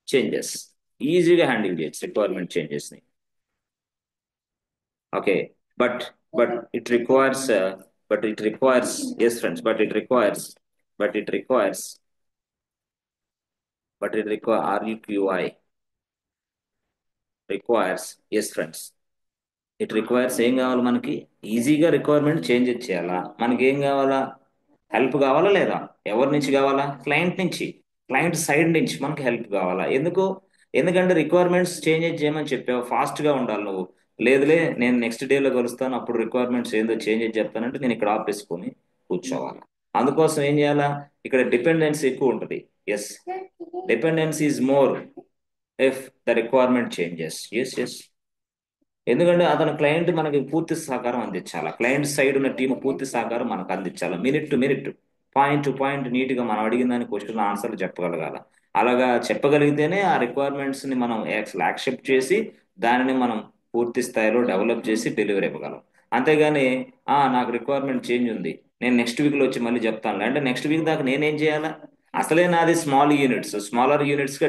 changes. ఈజీగా హ్యాండిల్ చేయొచ్చు రిక్వైర్మెంట్ చేంజెస్ని. Okay, but it requires yes friends, but it requires RUQI requires, yes friends, it requires ఏం కావాలి మనకి? ఈజీగా రిక్వైర్మెంట్ చేంజ్ చేయాలా? మనకి ఏం కావాలా? హెల్ప్ కావాలా లేదా? ఎవరి నుంచి కావాలా? క్లయింట్ నుంచి, క్లయింట్ సైడ్ నుంచి మనకి హెల్ప్ కావాలా? ఎందుకంటే రిక్వైర్మెంట్స్ చేంజ్ చేయమని చెప్పావు, ఫాస్ట్గా ఉండాలి నువ్వు. లేదులే నేను నెక్స్ట్ డేలో కలుస్తాను, అప్పుడు రిక్వైర్మెంట్స్ ఏందో చేంజ్ చెప్తానంటే నేను ఇక్కడ ఆపేసుకొని కూర్చోవాలి. అందుకోసం ఏం చేయాలా? ఇక్కడ డిపెండెన్సీ ఎక్కువ ఉంటుంది. Yes, dependency is more if the requirement changes. Yes, ఎందుకంటే అతను క్లయింట్ మనకి పూర్తి సహకారం అందించాలి, క్లయింట్ సైడ్ ఉన్న టీం పూర్తి సహకారం మనకు అందించాలి. Minute to minute, point to point నీట్గా మనం అడిగిన దాని క్వశ్చన్ ఆన్సర్లు చెప్పగలగాల. అలాగా చెప్పగలిగితేనే ఆ రిక్వైర్మెంట్స్ని మనం యాక్సెప్ట్ చేసి దానిని మనం పూర్తి స్థాయిలో డెవలప్ చేసి డెలివరీ ఇవ్వగలం. అంతేగాని నాకు రిక్వైర్మెంట్ చేంజ్ ఉంది, నేను నెక్స్ట్ వీక్లో వచ్చి మళ్ళీ చెప్తాను అంటే నెక్స్ట్ వీక్ దాకా నేనేం చేయాలా? అసలే నాది స్మాలర్ యూనిట్స్గా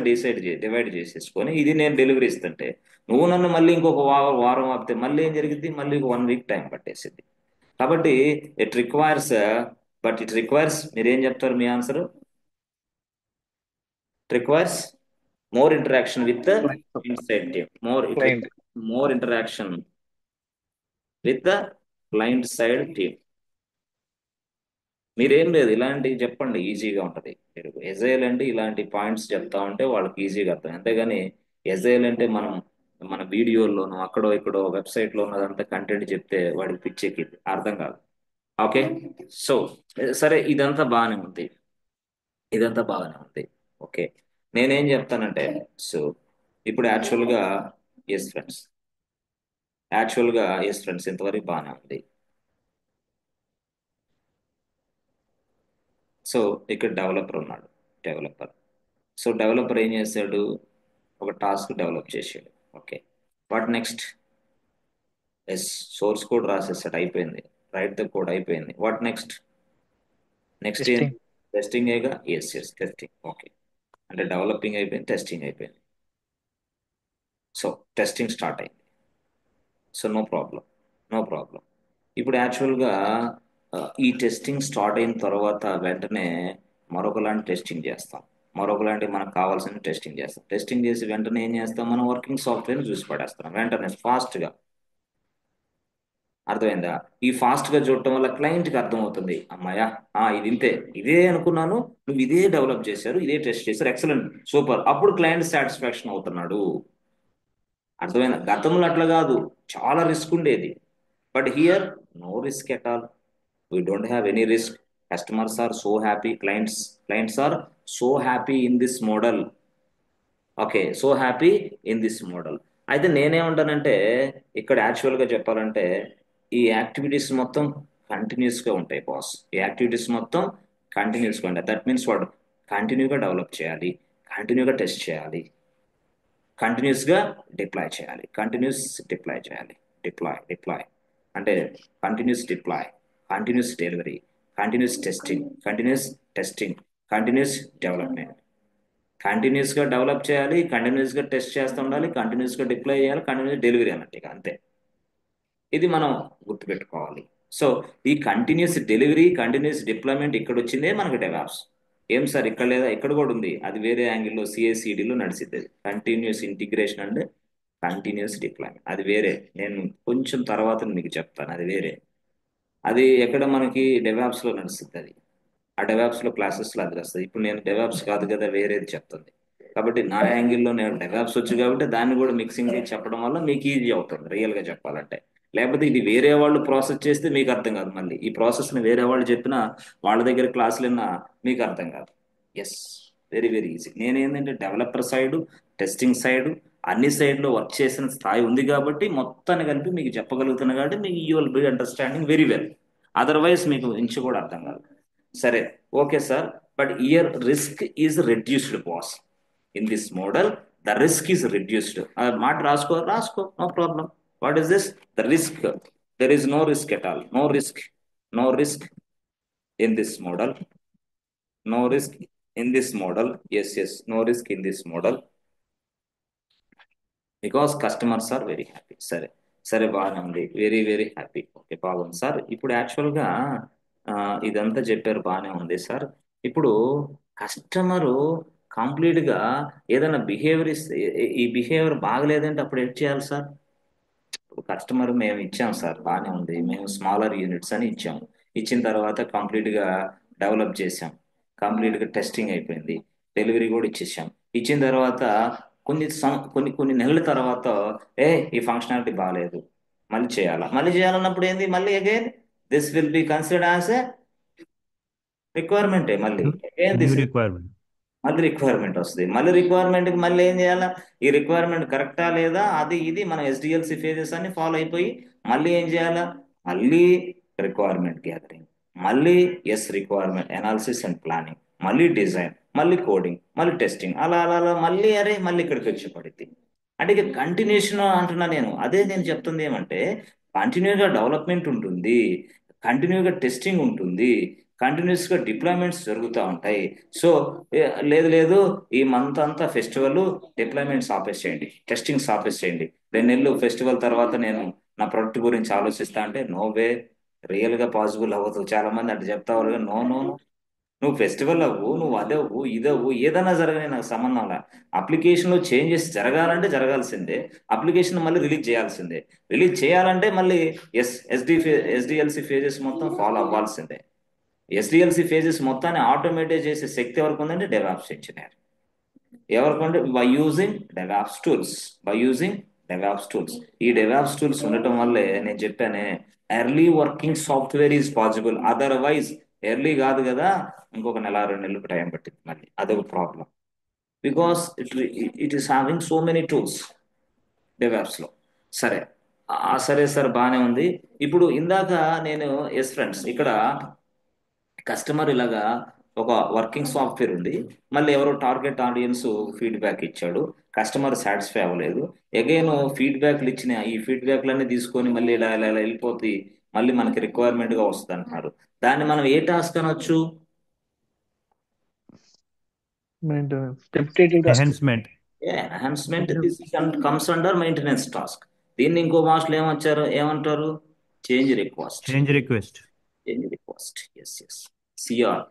డివైడ్ చేసేసుకొని ఇది నేను డెలివరీ ఇస్తుంటే నువ్వు నన్ను మళ్ళీ ఇంకొక వారం ఆపితే మళ్ళీ ఏం జరిగింది? మళ్ళీ 1 వీక్ టైం పట్టేసింది. కాబట్టి ఇట్ రిక్వైర్స్ మీరేం చెప్తారు మీ answer? It requires more interaction with the inside team, more interaction with the client side team. మీరేం లేదు, ఇలాంటివి చెప్పండి, ఈజీగా ఉంటుంది. మీరు ఎజైల్ అంటే ఇలాంటి పాయింట్స్ చెప్తా ఉంటే వాళ్ళకి ఈజీగా అర్థం. అంతేగాని ఎజైల్ అంటే మన వీడియోల్లోనూ అక్కడో ఇక్కడో వెబ్సైట్లో ఉన్నదంతా కంటెంట్ చెప్తే వాడికి పిచ్చెక్కి అర్థం కాదు. ఓకే, సో సరే, ఇదంతా బాగానే ఉంది. ఓకే, నేనేం చెప్తానంటే, సో ఇప్పుడు యాక్చువల్గా ఎస్ ఫ్రెండ్స్ ఇంతవరకు బాగానే ఉంది. సో ఇక్కడ డెవలపర్ సో డెవలపర్ ఏం చేశాడు? ఒక టాస్క్ డెవలప్ చేసాడు. Okay, what next? Source code రాసేసాడు, అయిపోయింది. రైట్ ద కోడ్ అయిపోయింది. వాట్ నెక్స్ట్ ఏం? టెస్టింగ్ ఏగా. Yes testing. ఓకే, అంటే డెవలపింగ్ అయిపోయింది, టెస్టింగ్ అయిపోయింది. సో టెస్టింగ్ స్టార్ట్ అయింది. So no problem. ఇప్పుడు యాక్చువల్గా ఈ టెస్టింగ్ స్టార్ట్ అయిన తర్వాత వెంటనే మరొకలాంటి టెస్టింగ్ చేస్తాం, మరొకలాంటి మనకు కావాల్సిన టెస్టింగ్ చేస్తాం. టెస్టింగ్ చేసి వెంటనే ఏం చేస్తాం? మనం వర్కింగ్ సాఫ్ట్వేర్ని చూసి పడేస్తాం వెంటనే ఫాస్ట్గా. అర్థమైందా? ఈ ఫాస్ట్ గా చూడటం వల్ల క్లయింట్ కి అర్థమవుతుంది, అమ్మాయా ఇది ఇంతే, ఇదే అనుకున్నాను, నువ్వు ఇదే డెవలప్ చేశారు, ఇదే టెస్ట్ చేశారు, ఎక్సలెంట్, సూపర్. అప్పుడు క్లయింట్ సాటిస్ఫాక్షన్ అవుతున్నాడు. అర్థమైందా? గతంలో అట్లా కాదు, చాలా రిస్క్ ఉండేది. But here no risk at all. We don't have any risk. Customers are so happy, clients are so happy in this model. Okay, so happy in this model. అయితే నేనేమంటానంటే, ఇక్కడ యాక్చువల్గా చెప్పాలంటే ఈ యాక్టివిటీస్ మొత్తం కంటిన్యూస్గా ఉంటాయి బాస్. ఈ యాక్టివిటీస్ మొత్తం కంటిన్యూస్గా ఉంటాయి. దట్ మీన్స్ వాడు కంటిన్యూగా డెవలప్ చేయాలి, కంటిన్యూగా టెస్ట్ చేయాలి, కంటిన్యూస్గా డిప్లాయ్ చేయాలి, డిప్లాయ్ చేయాలి. డిప్లాయ్ అంటే continuous deploy, continuous delivery, continuous testing, continuous development. కంటిన్యూస్గా డెవలప్ చేయాలి, కంటిన్యూస్గా టెస్ట్ చేస్తూ ఉండాలి, కంటిన్యూస్గా డిప్లాయ్ చేయాలి, కంటిన్యూస్ డెలివరీ అన్నట్టు ఇక అంతే. ఇది మనం గుర్తుపెట్టుకోవాలి. సో ఈ కంటిన్యూస్ డెలివరీ, కంటిన్యూస్ డిప్లాయ్మెంట్ ఇక్కడ వచ్చిందే మనకి డెవాప్స్. ఏం సార్ ఇక్కడ లేదా? ఇక్కడ కూడా ఉంది, అది వేరే యాంగిల్లో సిఐసిడిలో నడిచింది. Continuous integration and continuous deployment అది వేరే. నేను కొంచెం తర్వాత మీకు చెప్తాను, అది వేరే. అది ఎక్కడ మనకి డెవాప్స్లో నడుస్తుంది. అది ఆ డెవాప్స్లో క్లాసెస్లో అది వస్తుంది. ఇప్పుడు నేను డెవాప్స్ కాదు కదా, వేరేది చెప్తుంది. కాబట్టి నా యాంగిల్లో నేను డెవాప్స్ వచ్చు కాబట్టి దాన్ని కూడా మిక్సింగ్ చేసి చెప్పడం వల్ల మీకు ఈజీ అవుతుంది రియల్గా చెప్పాలంటే. లేకపోతే ఇది వేరే వాళ్ళు ప్రాసెస్ చేస్తే మీకు అర్థం కాదు. మళ్ళీ ఈ ప్రాసెస్ని వేరే వాళ్ళు చెప్పినా, వాళ్ళ దగ్గర క్లాసులు విన్నా మీకు అర్థం కాదు. Yes, very very easy. నేనేంటంటే డెవలపర్ సైడు, టెస్టింగ్ సైడు, అన్ని సైడ్లో వర్క్ చేసిన స్థాయి ఉంది కాబట్టి మొత్తాన్ని కలిపి మీకు చెప్పగలుగుతున్నా కాబట్టి మీకు you will be understanding very well. Otherwise మీకు ఇంచు కూడా అర్థం కాదు. సరే, okay sir, but here risk is reduced boss. In this model the risk is reduced. మాట రాసుకో, no problem. What is this? The risk. There is no risk at all. No risk in this model. No risk in this model. Yes, no risk in this model because customers are very happy. సరే బాగానే ఉంది, very very happy. Okay, బాగుంది sir. ఇప్పుడు యాక్చువల్గా ఇదంతా చెప్పారు, బాగానే ఉంది సార్. ఇప్పుడు కస్టమరు కంప్లీట్గా ఏదైనా బిహేవియర్ ఇస్తే, ఈ బిహేవియర్ బాగలేదంటే అప్పుడు ఏం చేయాలి సార్? కస్టమర్ మేము ఇచ్చాం సార్, బాగానే ఉంది, మేము స్మాలర్ యూనిట్స్ అని ఇచ్చాము. ఇచ్చిన తర్వాత కంప్లీట్గా డెవలప్ చేసాం, కంప్లీట్గా టెస్టింగ్ అయిపోయింది, డెలివరీ కూడా ఇచ్చేసాం. ఇచ్చిన తర్వాత కొన్ని నెలల తర్వాత ఈ ఫంక్షనాలిటీ బాగాలేదు, మళ్ళీ చేయాలన్నప్పుడు ఏంది? మళ్ళీ again this will be considered as a రిక్వైర్మెంటే. మళ్ళీ అగైన్ న్యూ దిస్ రిక్వైర్మెంట్. మళ్ళీ రిక్వైర్మెంట్ వస్తుంది. మళ్ళీ రిక్వైర్మెంట్కి మళ్ళీ ఏం చేయాలా? ఈ రిక్వైర్మెంట్ కరెక్టా లేదా, అది ఇది మన ఎస్డిఎల్సి ఫేజెస్ అన్ని ఫాలో అయిపోయి మళ్ళీ ఏం చేయాలా? మళ్ళీ రిక్వైర్మెంట్ గ్యాదరింగ్, మళ్ళీ రిక్వైర్మెంట్ అనాలిసిస్ అండ్ ప్లానింగ్, మళ్ళీ డిజైన్, మళ్ళీ కోడింగ్, మళ్ళీ టెస్టింగ్, అలా అలా అలా మళ్ళీ ఇక్కడికి వచ్చి పడుద్ది. అంటే ఇక కంటిన్యూషన్ అంటున్నా నేను. అదే నేను చెప్తుంది ఏమంటే, కంటిన్యూగా డెవలప్మెంట్ ఉంటుంది, కంటిన్యూగా టెస్టింగ్ ఉంటుంది, కంటిన్యూస్గా డిప్లాయ్మెంట్స్ జరుగుతూ ఉంటాయి. సో లేదు ఈ మంత్ అంతా ఫెస్టివల్, డిప్లాయ్మెంట్స్ ఆపేసేయండి, టెస్టింగ్స్ ఆపేసేయండి, 2 నెలలు ఫెస్టివల్ తర్వాత నేను నా ప్రొడక్ట్ గురించి ఆలోచిస్తా అంటే నో వే, రియల్గా పాసిబుల్ అవ్వదు. చాలా మంది అంటే చెప్తావు, నో నో, నువ్వు ఫెస్టివల్ అవ్వు, నువ్వు అదవ్వు, ఇదవ్వు, ఏదైనా జరగని నాకు సంబంధంలా. అప్లికేషన్లో చేంజెస్ జరగాలంటే జరగాల్సిందే, అప్లికేషన్ మళ్ళీ రిలీజ్ చేయాల్సిందే, రిలీజ్ చేయాలంటే మళ్ళీ ఎస్డిఎల్సి ఫేజెస్ మొత్తం ఫాలో అవ్వాల్సిందే. ఎస్డిఎల్సి ఫేజెస్ మొత్తాన్ని ఆటోమేటిక్ చేసే శక్తి ఎవరికి ఉందంటే డెవాప్స్ ఇంజనీర్. ఎవరికంటే బై యూజింగ్ డెవాప్స్ టూల్స్. ఈ డెవాప్స్ టూల్స్ ఉండటం వల్లే నేను చెప్పానే, early working software is possible. Otherwise early కాదు కదా, ఇంకొక 1-2 నెలలకు టైం పట్టింది, మళ్ళీ అదొక problem. Because it is having so many tools డెవాప్స్లో. సరే సార్, బాగానే ఉంది. ఇప్పుడు ఇందాక నేను ఫ్రెండ్స్ ఇక్కడ కస్టమర్ ఇలాగా ఒక వర్కింగ్ సాఫ్ట్వేర్ ఉంది, మళ్ళీ ఎవరో టార్గెట్ ఆడియన్స్ ఫీడ్బ్యాక్ ఇచ్చాడు, కస్టమర్ సాటిస్ఫై అవ్వలేదు, అగైన్ ఫీడ్బ్యాక్లు ఇచ్చిన ఈ ఫీడ్బ్యాక్లన్నీ తీసుకొని మళ్ళీ ఇలా ఇలా ఇలా వెళ్ళిపోతే మళ్ళీ మనకి రిక్వైర్మెంట్గా వస్తుంది అంటున్నారు. దాన్ని మనం ఏ టాస్క్ అనొచ్చు? Enhancement. This comes under maintenance task. దీన్ని ఇంకో భాషలో ఏమంటారు? Change request. Yes CR,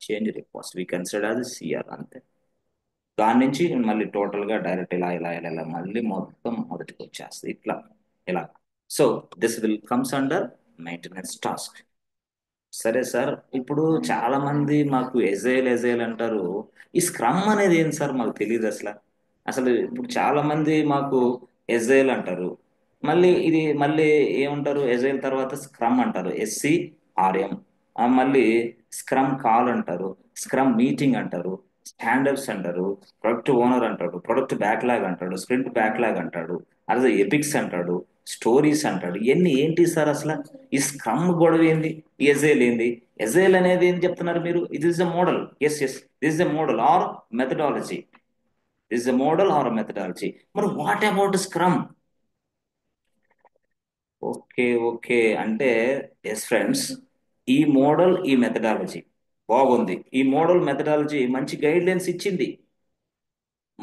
change request we consider as CR, అంతే. దాని నుంచి మళ్ళీ టోటల్గా డైరెక్ట్ ఇలా మళ్ళీ మొత్తం మొదటికి వచ్చేస్తుంది, ఇలా. So this will comes under maintenance task. సరే సార్, ఇప్పుడు చాలా మంది మాకు ఎజైల్ ఎజైల్ అంటారు. ఈ స్క్రమ్ అనేది ఏంటి సార్? మాకు తెలియదు అసలు. అసలు ఇప్పుడు చాలా మంది మాకు ఎజైల్ అంటారు, మళ్ళీ ఏమంటారు? ఎజైల్ తర్వాత స్క్రమ్ అంటారు, SCRM. మళ్ళీ స్క్రమ్ కాల్ అంటారు, స్క్రమ్ మీటింగ్ అంటారు, స్టాండర్డ్స్ అంటారు, ప్రొడక్ట్ ఓనర్ అంటాడు, ప్రొడక్ట్ బ్యాక్లాగ్ అంటాడు, స్ప్రింట్ బ్యాక్లాగ్ అంటాడు, అదే ఎపిక్స్ అంటాడు, స్టోరీస్ అంటాడు. ఇవన్నీ ఏంటి సార్ అసలు? ఈ స్క్రమ్ గొడవ ఏంది? ఎజైల్ ఏంది? ఎజైల్ అనేది ఏం చెప్తున్నారు మీరు? It is a model. Yes yes, this is a model or methodology. This is a model or methodology. మరి what about scrum? Okay okay, అంటే ఎస్ ఫ్రెండ్స్, ఈ మోడల్ ఈ మెథడాలజీ బాగుంది. ఈ మోడల్ మెథడాలజీ మంచి గైడ్ లైన్స్ ఇచ్చింది,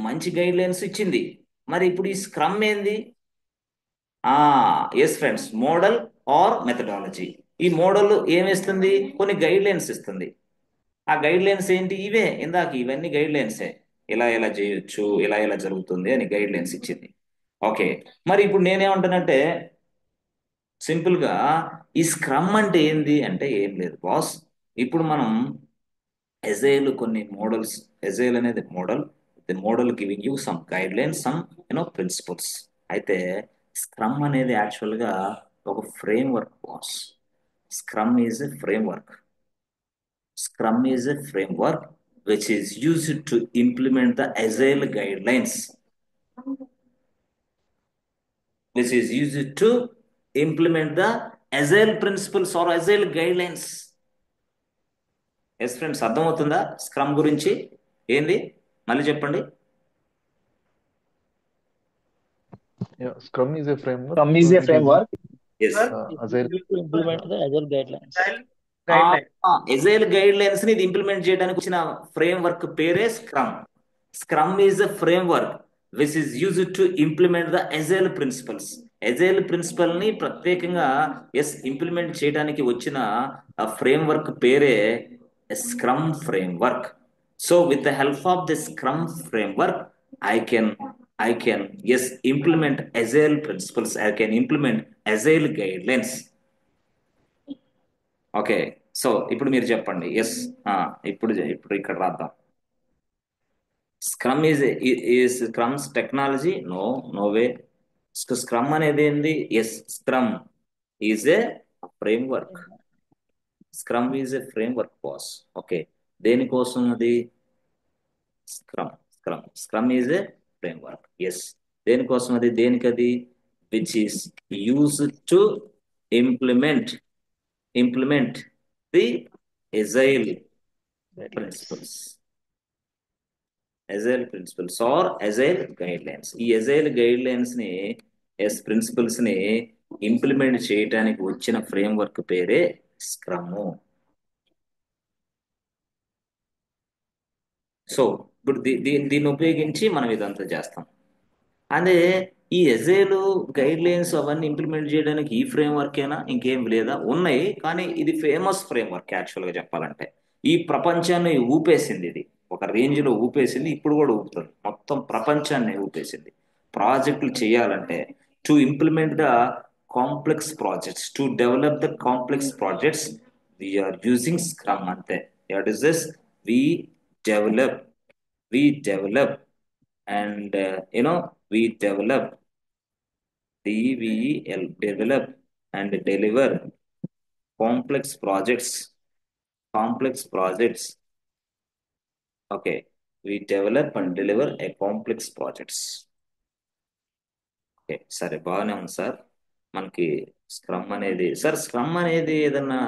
మంచి guidelines ఇచ్చింది. మరి ఇప్పుడు ఈ స్క్రమ్ ఏంది? Yes friends, model or methodology. ఈ మోడల్ ఏమిస్తుంది? కొన్ని గైడ్ లైన్స్ ఇస్తుంది. ఆ గైడ్ లైన్స్ ఏంటి? ఇవే ఇందాక ఇవన్నీ గైడ్ లైన్సే. ఇలా చేయొచ్చు, ఇలా జరుగుతుంది అని గైడ్ లైన్స్ ఇచ్చింది. ఓకే, మరి ఇప్పుడు నేనేమంటానంటే సింపుల్ గా ఈ స్క్రమ్ అంటే ఏంది అంటే ఏం లేదు బాస్. ఇప్పుడు మనం ఎజైల్ కొన్ని మోడల్స్, ఎజైల్ అనేది model, the model giving you some guidelines, some principles. అయితే స్క్రమ్ అనేది యాక్చువల్ గా ఒక framework boss. Scrum is a framework. Scrum is a framework which is used to implement the agile guidelines, which is used to implement the agile principles or agile guidelines. Yes friends, అర్థమవుతుందా scrum గురించి ఏంది? మళ్ళీ చెప్పండి. Yeah, Scrum is a framework. Scrum is a framework. ఎస్, Agile. To implement the Agile guidelines. Agile guidelines ని implement చేయడానికి వచ్చిన framework పేరే scrum. Scrum is a framework which is used to implement the agile principles. Agile principle ని ప్రత్యేకంగా implement చేయడానికి వచ్చిన framework పేరే scrum framework. So with the help of the scrum framework I can implement agile principles. I can implement agile guidelines. Okay, so ఇప్పుడు మీరు చెప్పండి. ఇప్పుడు ఇక్కడ రాద్దాం. Scrum scrums technology? No way. Scrum అనేది ఏంది? Scrum is a framework. Scrum is a framework boss. Okay, దేనికోసం అది? Scrum is a framework. దేనికోసం అది? దేనికది? Which is used to implement the agile principles. Agile principles or agile guidelines. ఈ agile guidelines ని principles ని implement చేయడానికి వచ్చిన ఫ్రేమ్ వర్క్ పేరే స్క్రమ్. సో ఇప్పుడు దీన్ని ఉపయోగించి మనం ఇదంతా చేస్తాం. అదే ఈ ఎజైల్ గైడ్ లైన్స్ అవన్నీ ఇంప్లిమెంట్ చేయడానికి ఈ ఫ్రేమ్ వర్కేనా, ఇంకేం లేదా? ఉన్నాయి, కానీ ఇది ఫేమస్ ఫ్రేమ్ వర్క్ యాక్చువల్ గా చెప్పాలంటే. ఈ ప్రపంచాన్ని ఊపేసింది, ఇది ఒక రేంజ్ లో ఊపేసింది, ఇప్పుడు కూడా ఊపుతుంది, మొత్తం ప్రపంచాన్ని ఊపేసింది. ప్రాజెక్టులు చేయాలంటే to implement the complex projects, to develop the complex projects, we are using scrum. అంతే. What is this? We develop and we develop, develop and deliver complex projects. Okay, we develop and deliver a complex projects. Okay, సరే, బాగానే ఉంది sir. మనకి scrum అనేది ఏదన్నా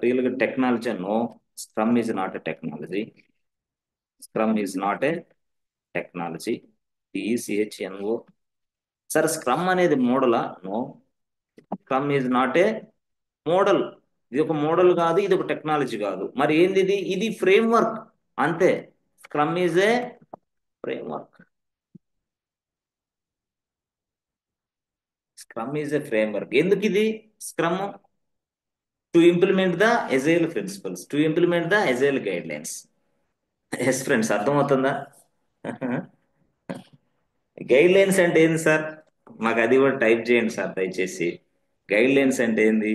real గా technology? No, scrum is not a technology. TECHNO. Sir, scrum అనేది మోడలా? No, scrum is not a model. ఇది ఒక మోడల్ కాదు, ఇది ఒక టెక్నాలజీ కాదు. మరి ఏంది ఇది? ఇది ఫ్రేమ్ వర్క్, అంతే. Scrum is a framework. ఎందుకు ఇది scrum? To implement the agile principles, to implement the agile guidelines. Yes friends, అర్థమవుతుందా? గైడ్ లైన్స్ అంటే ఏంది సార్? మాకు అది కూడా టైప్ చేయండి సార్ దయచేసి. గైడ్ లైన్స్ అంటే ఏంది?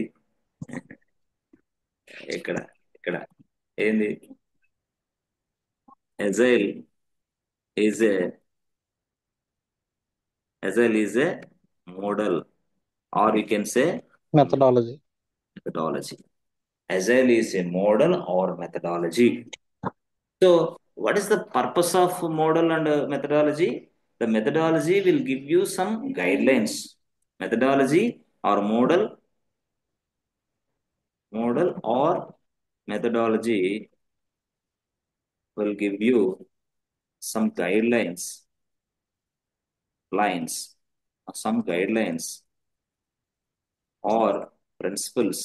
ఇక్కడ ఇక్కడ ఏంది? Agile is A Agile is a model, or you can say Methodology. methodology. Agile is a model or methodology. So, what is the purpose of model and methodology? The methodology will give you some guidelines. Methodology or model or methodology will give you some some guidelines or principles.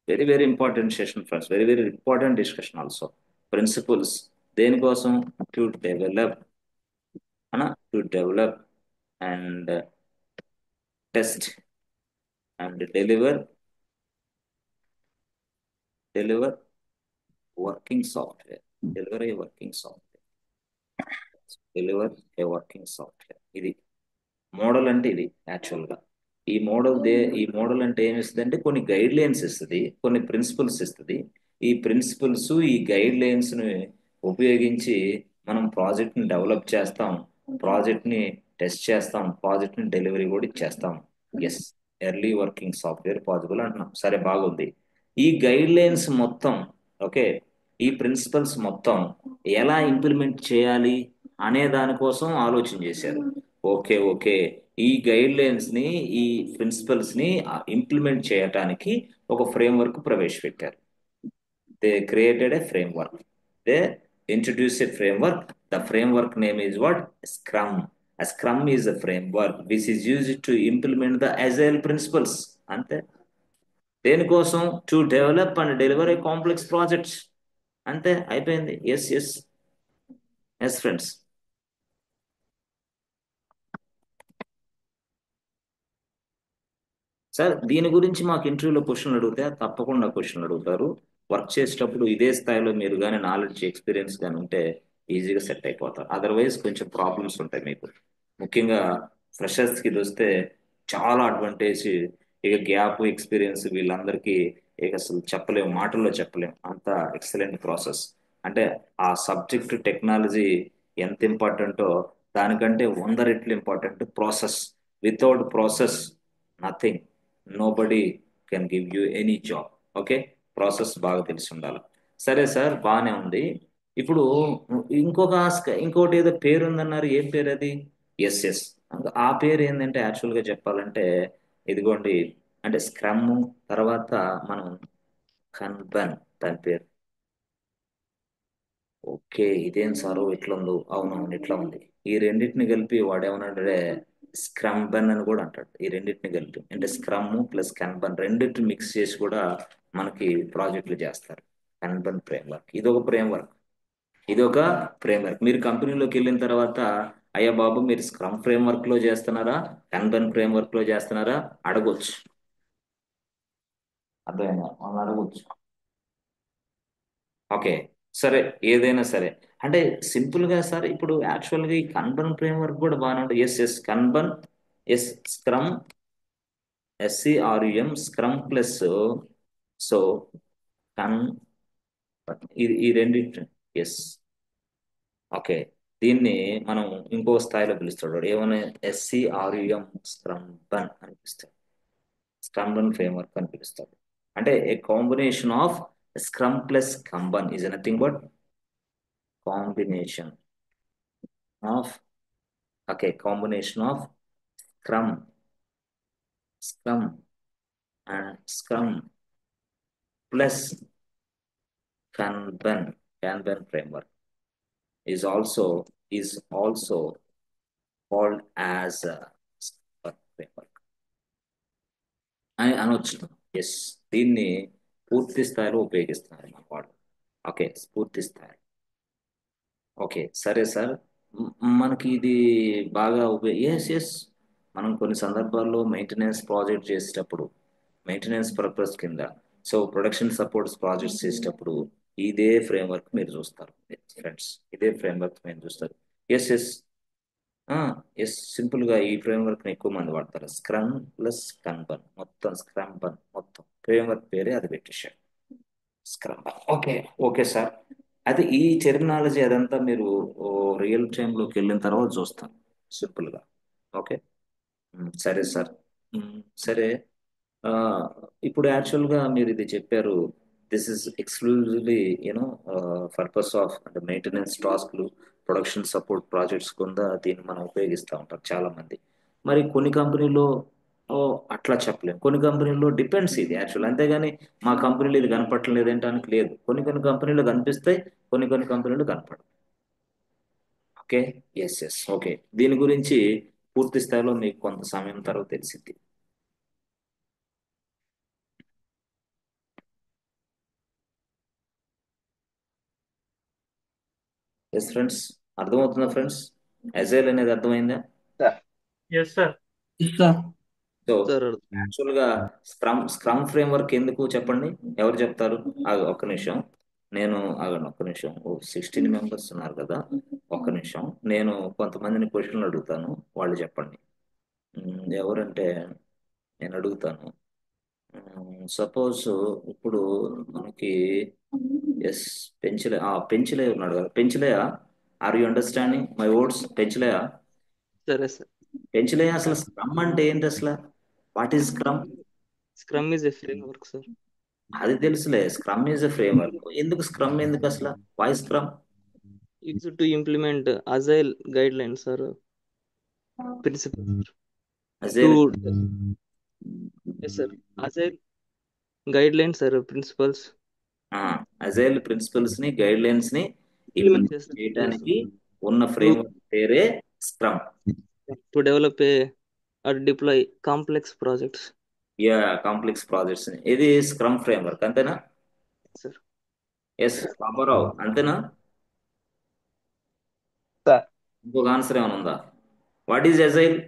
Very, very important session for us. Very, very important discussion also. Principles. దేనికోసం? To develop and test and deliver working software. Deliver a working software. Deliver a working software. ఇది model అంటే ఇది యాక్చువల్గా. ఈ model అంటే ఏమి ఇస్తుంది అంటే కొన్ని గైడ్ లైన్స్ ఇస్తుంది, కొన్ని ప్రిన్సిపల్స్ ఇస్తుంది. ఈ ప్రిన్సిపల్స్, ఈ గైడ్ లైన్స్ ని ఉపయోగించి మనం ప్రాజెక్ట్ ని డెవలప్ చేస్తాం, ప్రాజెక్ట్ ని టెస్ట్ చేస్తాం, ప్రాజెక్ట్ ని డెలివరీ కూడా ఇచ్చేస్తాం. Yes, early working software possible అంటున్నాం. సరే, బాగుంది. ఈ గైడ్ లైన్స్ మొత్తం, ఓకే, ఈ ప్రిన్సిపల్స్ మొత్తం ఎలా ఇంప్లిమెంట్ చేయాలి అనే దానికోసం ఆలోచన చేశారు. ఓకే, ఈ గైడ్ లైన్స్ ని, ఈ ప్రిన్సిపల్స్ ని ఇంప్లిమెంట్ చేయటానికి ఒక ఫ్రేమ్వర్క్ ప్రవేశపెట్టారు. They created a framework. They introduced a framework. The framework name is what? Scrum. A Scrum is a framework which is used to implement the Agile principles. అంతే. దేనికోసం? To develop and deliver A complex projects. అంతే, అయిపోయింది. Yes friends. Sir, దీని గురించి మాకు ఇంటర్వ్యూలో క్వశ్చన్లు అడిగితే తప్పకుండా క్వశ్చన్లు అడుగుతారు. వర్క్ చేసేటప్పుడు ఇదే స్థాయిలో మీరు కానీ నాలెడ్జ్, ఎక్స్పీరియన్స్ కానీ ఉంటే ఈజీగా సెట్ అయిపోతారు. అదర్వైజ్ కొంచెం ప్రాబ్లమ్స్ ఉంటాయి మీకు. ముఖ్యంగా ఫ్రెషర్స్కి ఇది వస్తే చాలా అడ్వాంటేజ్. ఇక గ్యాప్, ఎక్స్పీరియన్స్ వీళ్ళందరికీ ఇక అసలు చెప్పలేము, మాటల్లో చెప్పలేము. అంత ఎక్సలెంట్ ప్రాసెస్. అంటే ఆ సబ్జెక్ట్ టెక్నాలజీ ఎంత ఇంపార్టెంటో దానికంటే 100 రెట్లు important process. Without process nothing. Nobody can give you any job. Okay, process బాగా తెలిసి ఉండాలి. సరే సార్, బాగానే ఉంది. ఇప్పుడు ఇంకోటి ఏదో పేరు ఉందన్నారు. ఏం పేరు అది? ఎస్. ఆ పేరు ఏంటంటే యాక్చువల్గా చెప్పాలంటే ఇదిగోండి, అంటే స్క్రమ్ తర్వాత మనం కన్బన్, దాని పేరు. ఓకే, ఇదేం సారు ఇట్లా ఉందో? అవునవును, ఇట్లా ఉంది. ఈ రెండింటిని కలిపి వాడేమన్నాడే స్క్రమ్ బన్ అని కూడా అంటాడు. ఈ రెండింటిని కలిపి అంటే స్క్రమ్ ప్లస్ కన్బన్ రెండింటిని మిక్స్ చేసి కూడా మనకి ప్రాజెక్టులు చేస్తారు. కన్బన్ ఫ్రేమ్వర్క్ ఇదొక ఫ్రేమ్వర్క్. మీరు కంపెనీలోకి వెళ్ళిన తర్వాత, అయ్యా బాబు మీరు స్క్రమ్ ఫ్రేమ్వర్క్ లో చేస్తున్నారా, కన్బన్ ఫ్రేమ్వర్క్ లో చేస్తున్నారా అడగొచ్చు. అర్థమైందా? మనం అడగొచ్చు. ఓకే, సరే, ఏదైనా సరే. అంటే సింపుల్ గా సార్, ఇప్పుడు యాక్చువల్ గా ఈ కన్బన్ ఫ్రేమ్వర్క్ కూడా బాగానే ఉంటుంది. Yes Kanban, scrum, SCRUM, scrum plus so can, ఈ రెండింటి. Yes, okay. దీన్ని మనం ఇంకో స్థాయిలో పిలుస్తాడు. ఏమైనా SCRUM స్క్రమ్ బన్ అని పిలుస్తాడు. స్క్రమ్ బన్ ఫ్రేమ్వర్క్ అని పిలుస్తాడు. అంటే a combination of scrum plus Kanban is nothing but combination of scrum and scrum plus kanban framework is also called as framework అని అనొచ్చు. ఎస్, దీన్ని పూర్తి స్థాయిలో ఉపయోగిస్తున్నారు మన వాళ్ళు. ఓకే, పూర్తి స్థాయి. ఓకే, సరే సార్, మనకి ఇది బాగా ఎస్ మనం కొన్ని సందర్భాల్లో మెయింటెనెన్స్ ప్రాజెక్ట్ చేసేటప్పుడు, మెయింటెనెన్స్ పర్పస్ కింద, సో ప్రొడక్షన్ సపోర్ట్స్ ప్రాజెక్ట్స్ చేసేటప్పుడు ఇదే ఫ్రేమ్వర్క్ మీరు చూస్తారు ఫ్రెండ్స్. ఇదే ఫ్రేమ్వర్క్ మీరు చూస్తారు. ఎస్ ఎస్, సింపుల్ గా ఈ ఫ్రేమ్వర్క్ ఎక్కువ మంది వాడతారు. స్క్రమ్ ప్లస్ కన్బన్, మొత్తం స్క్రమ్ బన్, మొత్తం ఫ్రేమ్వర్క్ పేరే అది పెట్టేశారు, scrum bun. Okay, okay sir. అది ఈ టెర్మినాలజీ అదంతా మీరు రియల్ టైంలోకి వెళ్ళిన తర్వాత చూస్తాం సింపుల్ గా. ఓకే. సరే సార్. సరే. ఆ, ఇప్పుడు యాక్చువల్గా మీరు ఇది చెప్పారు, this is exclusively you know purpose of అంటే మెయింటెనెన్స్ టాస్క్లు, ప్రొడక్షన్ సపోర్ట్ ప్రాజెక్ట్స్ కింద దీన్ని మనం ఉపయోగిస్తూ ఉంటాం చాలా మంది. మరి కొన్ని కంపెనీలో ఓ అట్లా చెప్పలేము, కొన్ని కంపెనీల్లో డిపెండ్స్ ఇది యాక్చువల్. అంతేగాని మా కంపెనీలో ఇది కనపడలేదు ఏంటానికి లేదు. కొన్ని కొన్ని కంపెనీలు కనిపిస్తాయి, కొన్ని కొన్ని కంపెనీలు కనపడవు. ఓకే. Yes yes, okay. దీని గురించి పూర్తి స్థాయిలో మీకు కొంత సమయం తర్వాత తెలిసింది. ఎస్ ఫ్రెండ్స్, అర్థమవుతుందా ఫ్రెండ్స్? అజైల్ అనేది అర్థమైందా? Sir yes sir. So sir actual గా స్క్రమ్ ఫ్రేమ్వర్క్ ఎందుకు చెప్పండి, ఎవరు చెప్తారు? ఒక్క నిమిషం, నేను ఆగండి ఒక్క నిమిషం. 16 మెంబర్స్ ఉన్నారు కదా, ఒక్క నిమిషం. నేను కొంతమందిని క్వశ్చన్లు అడుగుతాను, వాళ్ళు చెప్పండి. ఎవరంటే నేను అడుగుతాను. సపోజ్ ఇప్పుడు మనకి ఎస్ పెంచలే, పెంచలే ఉన్నాడు కదా, పెంచలే. Are you understanding my words? పెంచలే, సరే సార్. పెంచలే. అసలు స్క్రమ్ అంటే ఏంటి అసలు? What is scrum? Scrum is a framework sir. అది తెలుసులే, స్క్రమ్ ఈజ్ ఎ ఫ్రేమ్వర్క్. ఎందుకు స్క్రమ్, ఎందుకు అసలు? Why scrum? It's to implement agile guidelines sir, principle to agile yes sir, agile guidelines sir, principles agile principles ని, guidelines ని implement implement చేస్తారు చేయడానికి ఉన్న ఫ్రేమ్వర్క్ పేరే scrum. To develop a or deploy complex projects. Yeah, complex projects. ఇది scrum framework, అంతేనా? Sir yes Ramarao, అంతేనా? Sir ఇంకొక ఆన్సర్ ఏమైనా ఉందా? What is agile?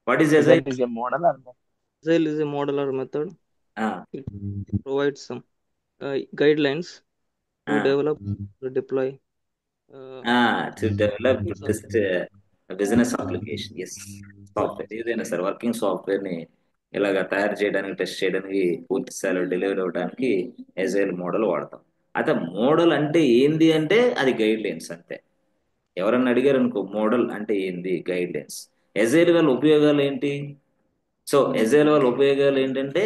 What is agile? Agile is a model and agile is a model or method. It provides some guidelines to develop, to deploy to develop best business application. Yes, software ఏదైనా సరే, working software ని ఇలాగ తయారు చేయడానికి, test చేయడానికి, పూర్తి స్థాయిలో delivery అవ్వడానికి ఎజైల్ మోడల్ వాడతాం. అయితే మోడల్ అంటే ఏంది అంటే అది గైడ్ లైన్స్ అంతే. ఎవరన్నా అడిగారు అనుకో మోడల్ అంటే ఏంది, గైడ్ లైన్స్. ఎజైల్ వల్ల ఉపయోగాలు ఏంటి? సో ఎజైల్ వల్ల ఉపయోగాలు ఏంటంటే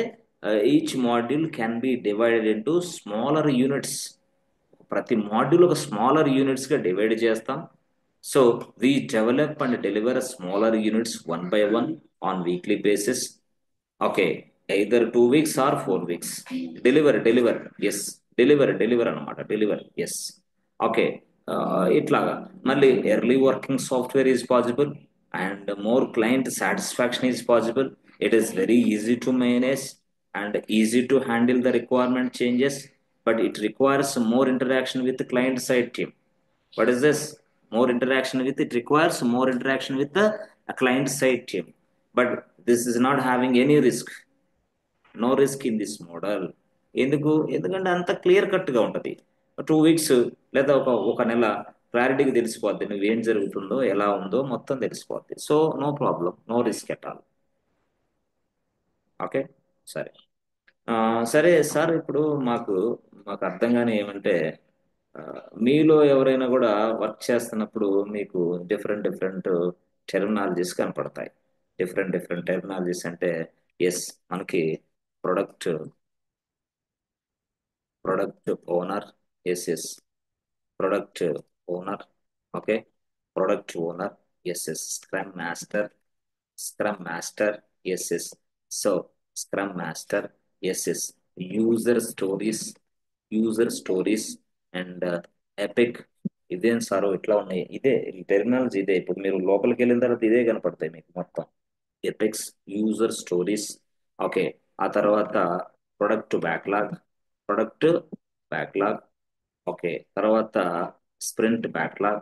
each module can be divided into smaller units. ప్రతి మాడ్యూల్ ఒక స్మాలర్ యూనిట్స్ గా డివైడ్ చేస్తాం. So we develop and deliver smaller units one by one on weekly basis. Okay, either 2 weeks or 4 weeks. Deliver yes, deliver అనమాట, deliver yes. Okay, ఇట్లాగా. మళ్ళీ early working software is possible and more client satisfaction is possible. It is very easy to manage and easy to handle the requirement changes, but it requires more interaction with client side team. What is this? More interaction with it requires more interaction with the client side team. But this is not having any risk. No risk in this model. ఎందుకంటే అంత clear cut గా ఉంటది. 2 weeks లేదా ఒక నెల క్లారిటీగా తెలిసిపోద్ది నువ్వేం జరుగుతుందో, ఎలా ఉందో మొత్తం తెలిసిపోద్ది. So no problem, no risk at all. Okay, సరే. సరే సార్, ఇప్పుడు మాకు మాకు అర్థం కాని ఏమంటే ఆ, మీలో ఎవరైనా కూడా వర్క్ చేస్తున్నప్పుడు మీకు డిఫరెంట్ డిఫరెంట్ టెర్మినాలజీస్ కనపడతాయి. డిఫరెంట్ డిఫరెంట్ టెర్మినాలజీస్ అంటే ఎస్, మనకి product product owner, yes yes, product owner. Okay, product owner, yes yes. Scrum master, yes yes. So scrum master, yes yes. User stories, and epic. ఇదేం సారో ఇట్లా ఉన్నాయి, ఇదే terminology ఇదే. ఇప్పుడు మీరు లోపలికి వెళ్ళిన తర్వాత ఇదే కనపడతాయి మీకు మొత్తం. Epics, user stories. ఓకే, ఆ తర్వాత product backlog, product backlog. Okay, తర్వాత స్ప్రింట్ బ్యాక్లాగ్.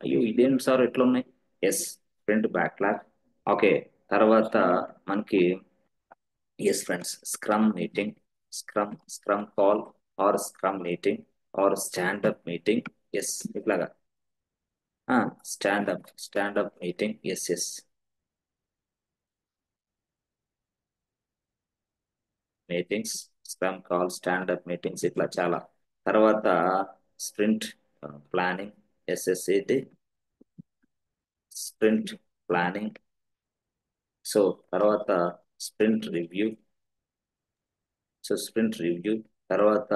అయ్యో ఇదేం సార్ ఎట్లా ఉన్నాయి? Yes, sprint backlog. ఓకే, తర్వాత మనకి yes friends, scrum meeting, scrum call or scrum meeting or standup meeting. Yes, ఇట్లాగా standup meeting. Yes meetings, scrum call, standup meetings, ఇట్లా చాలా. తర్వాత sprint planning. SSCT sprint planning. So తర్వాత sprint review. తర్వాత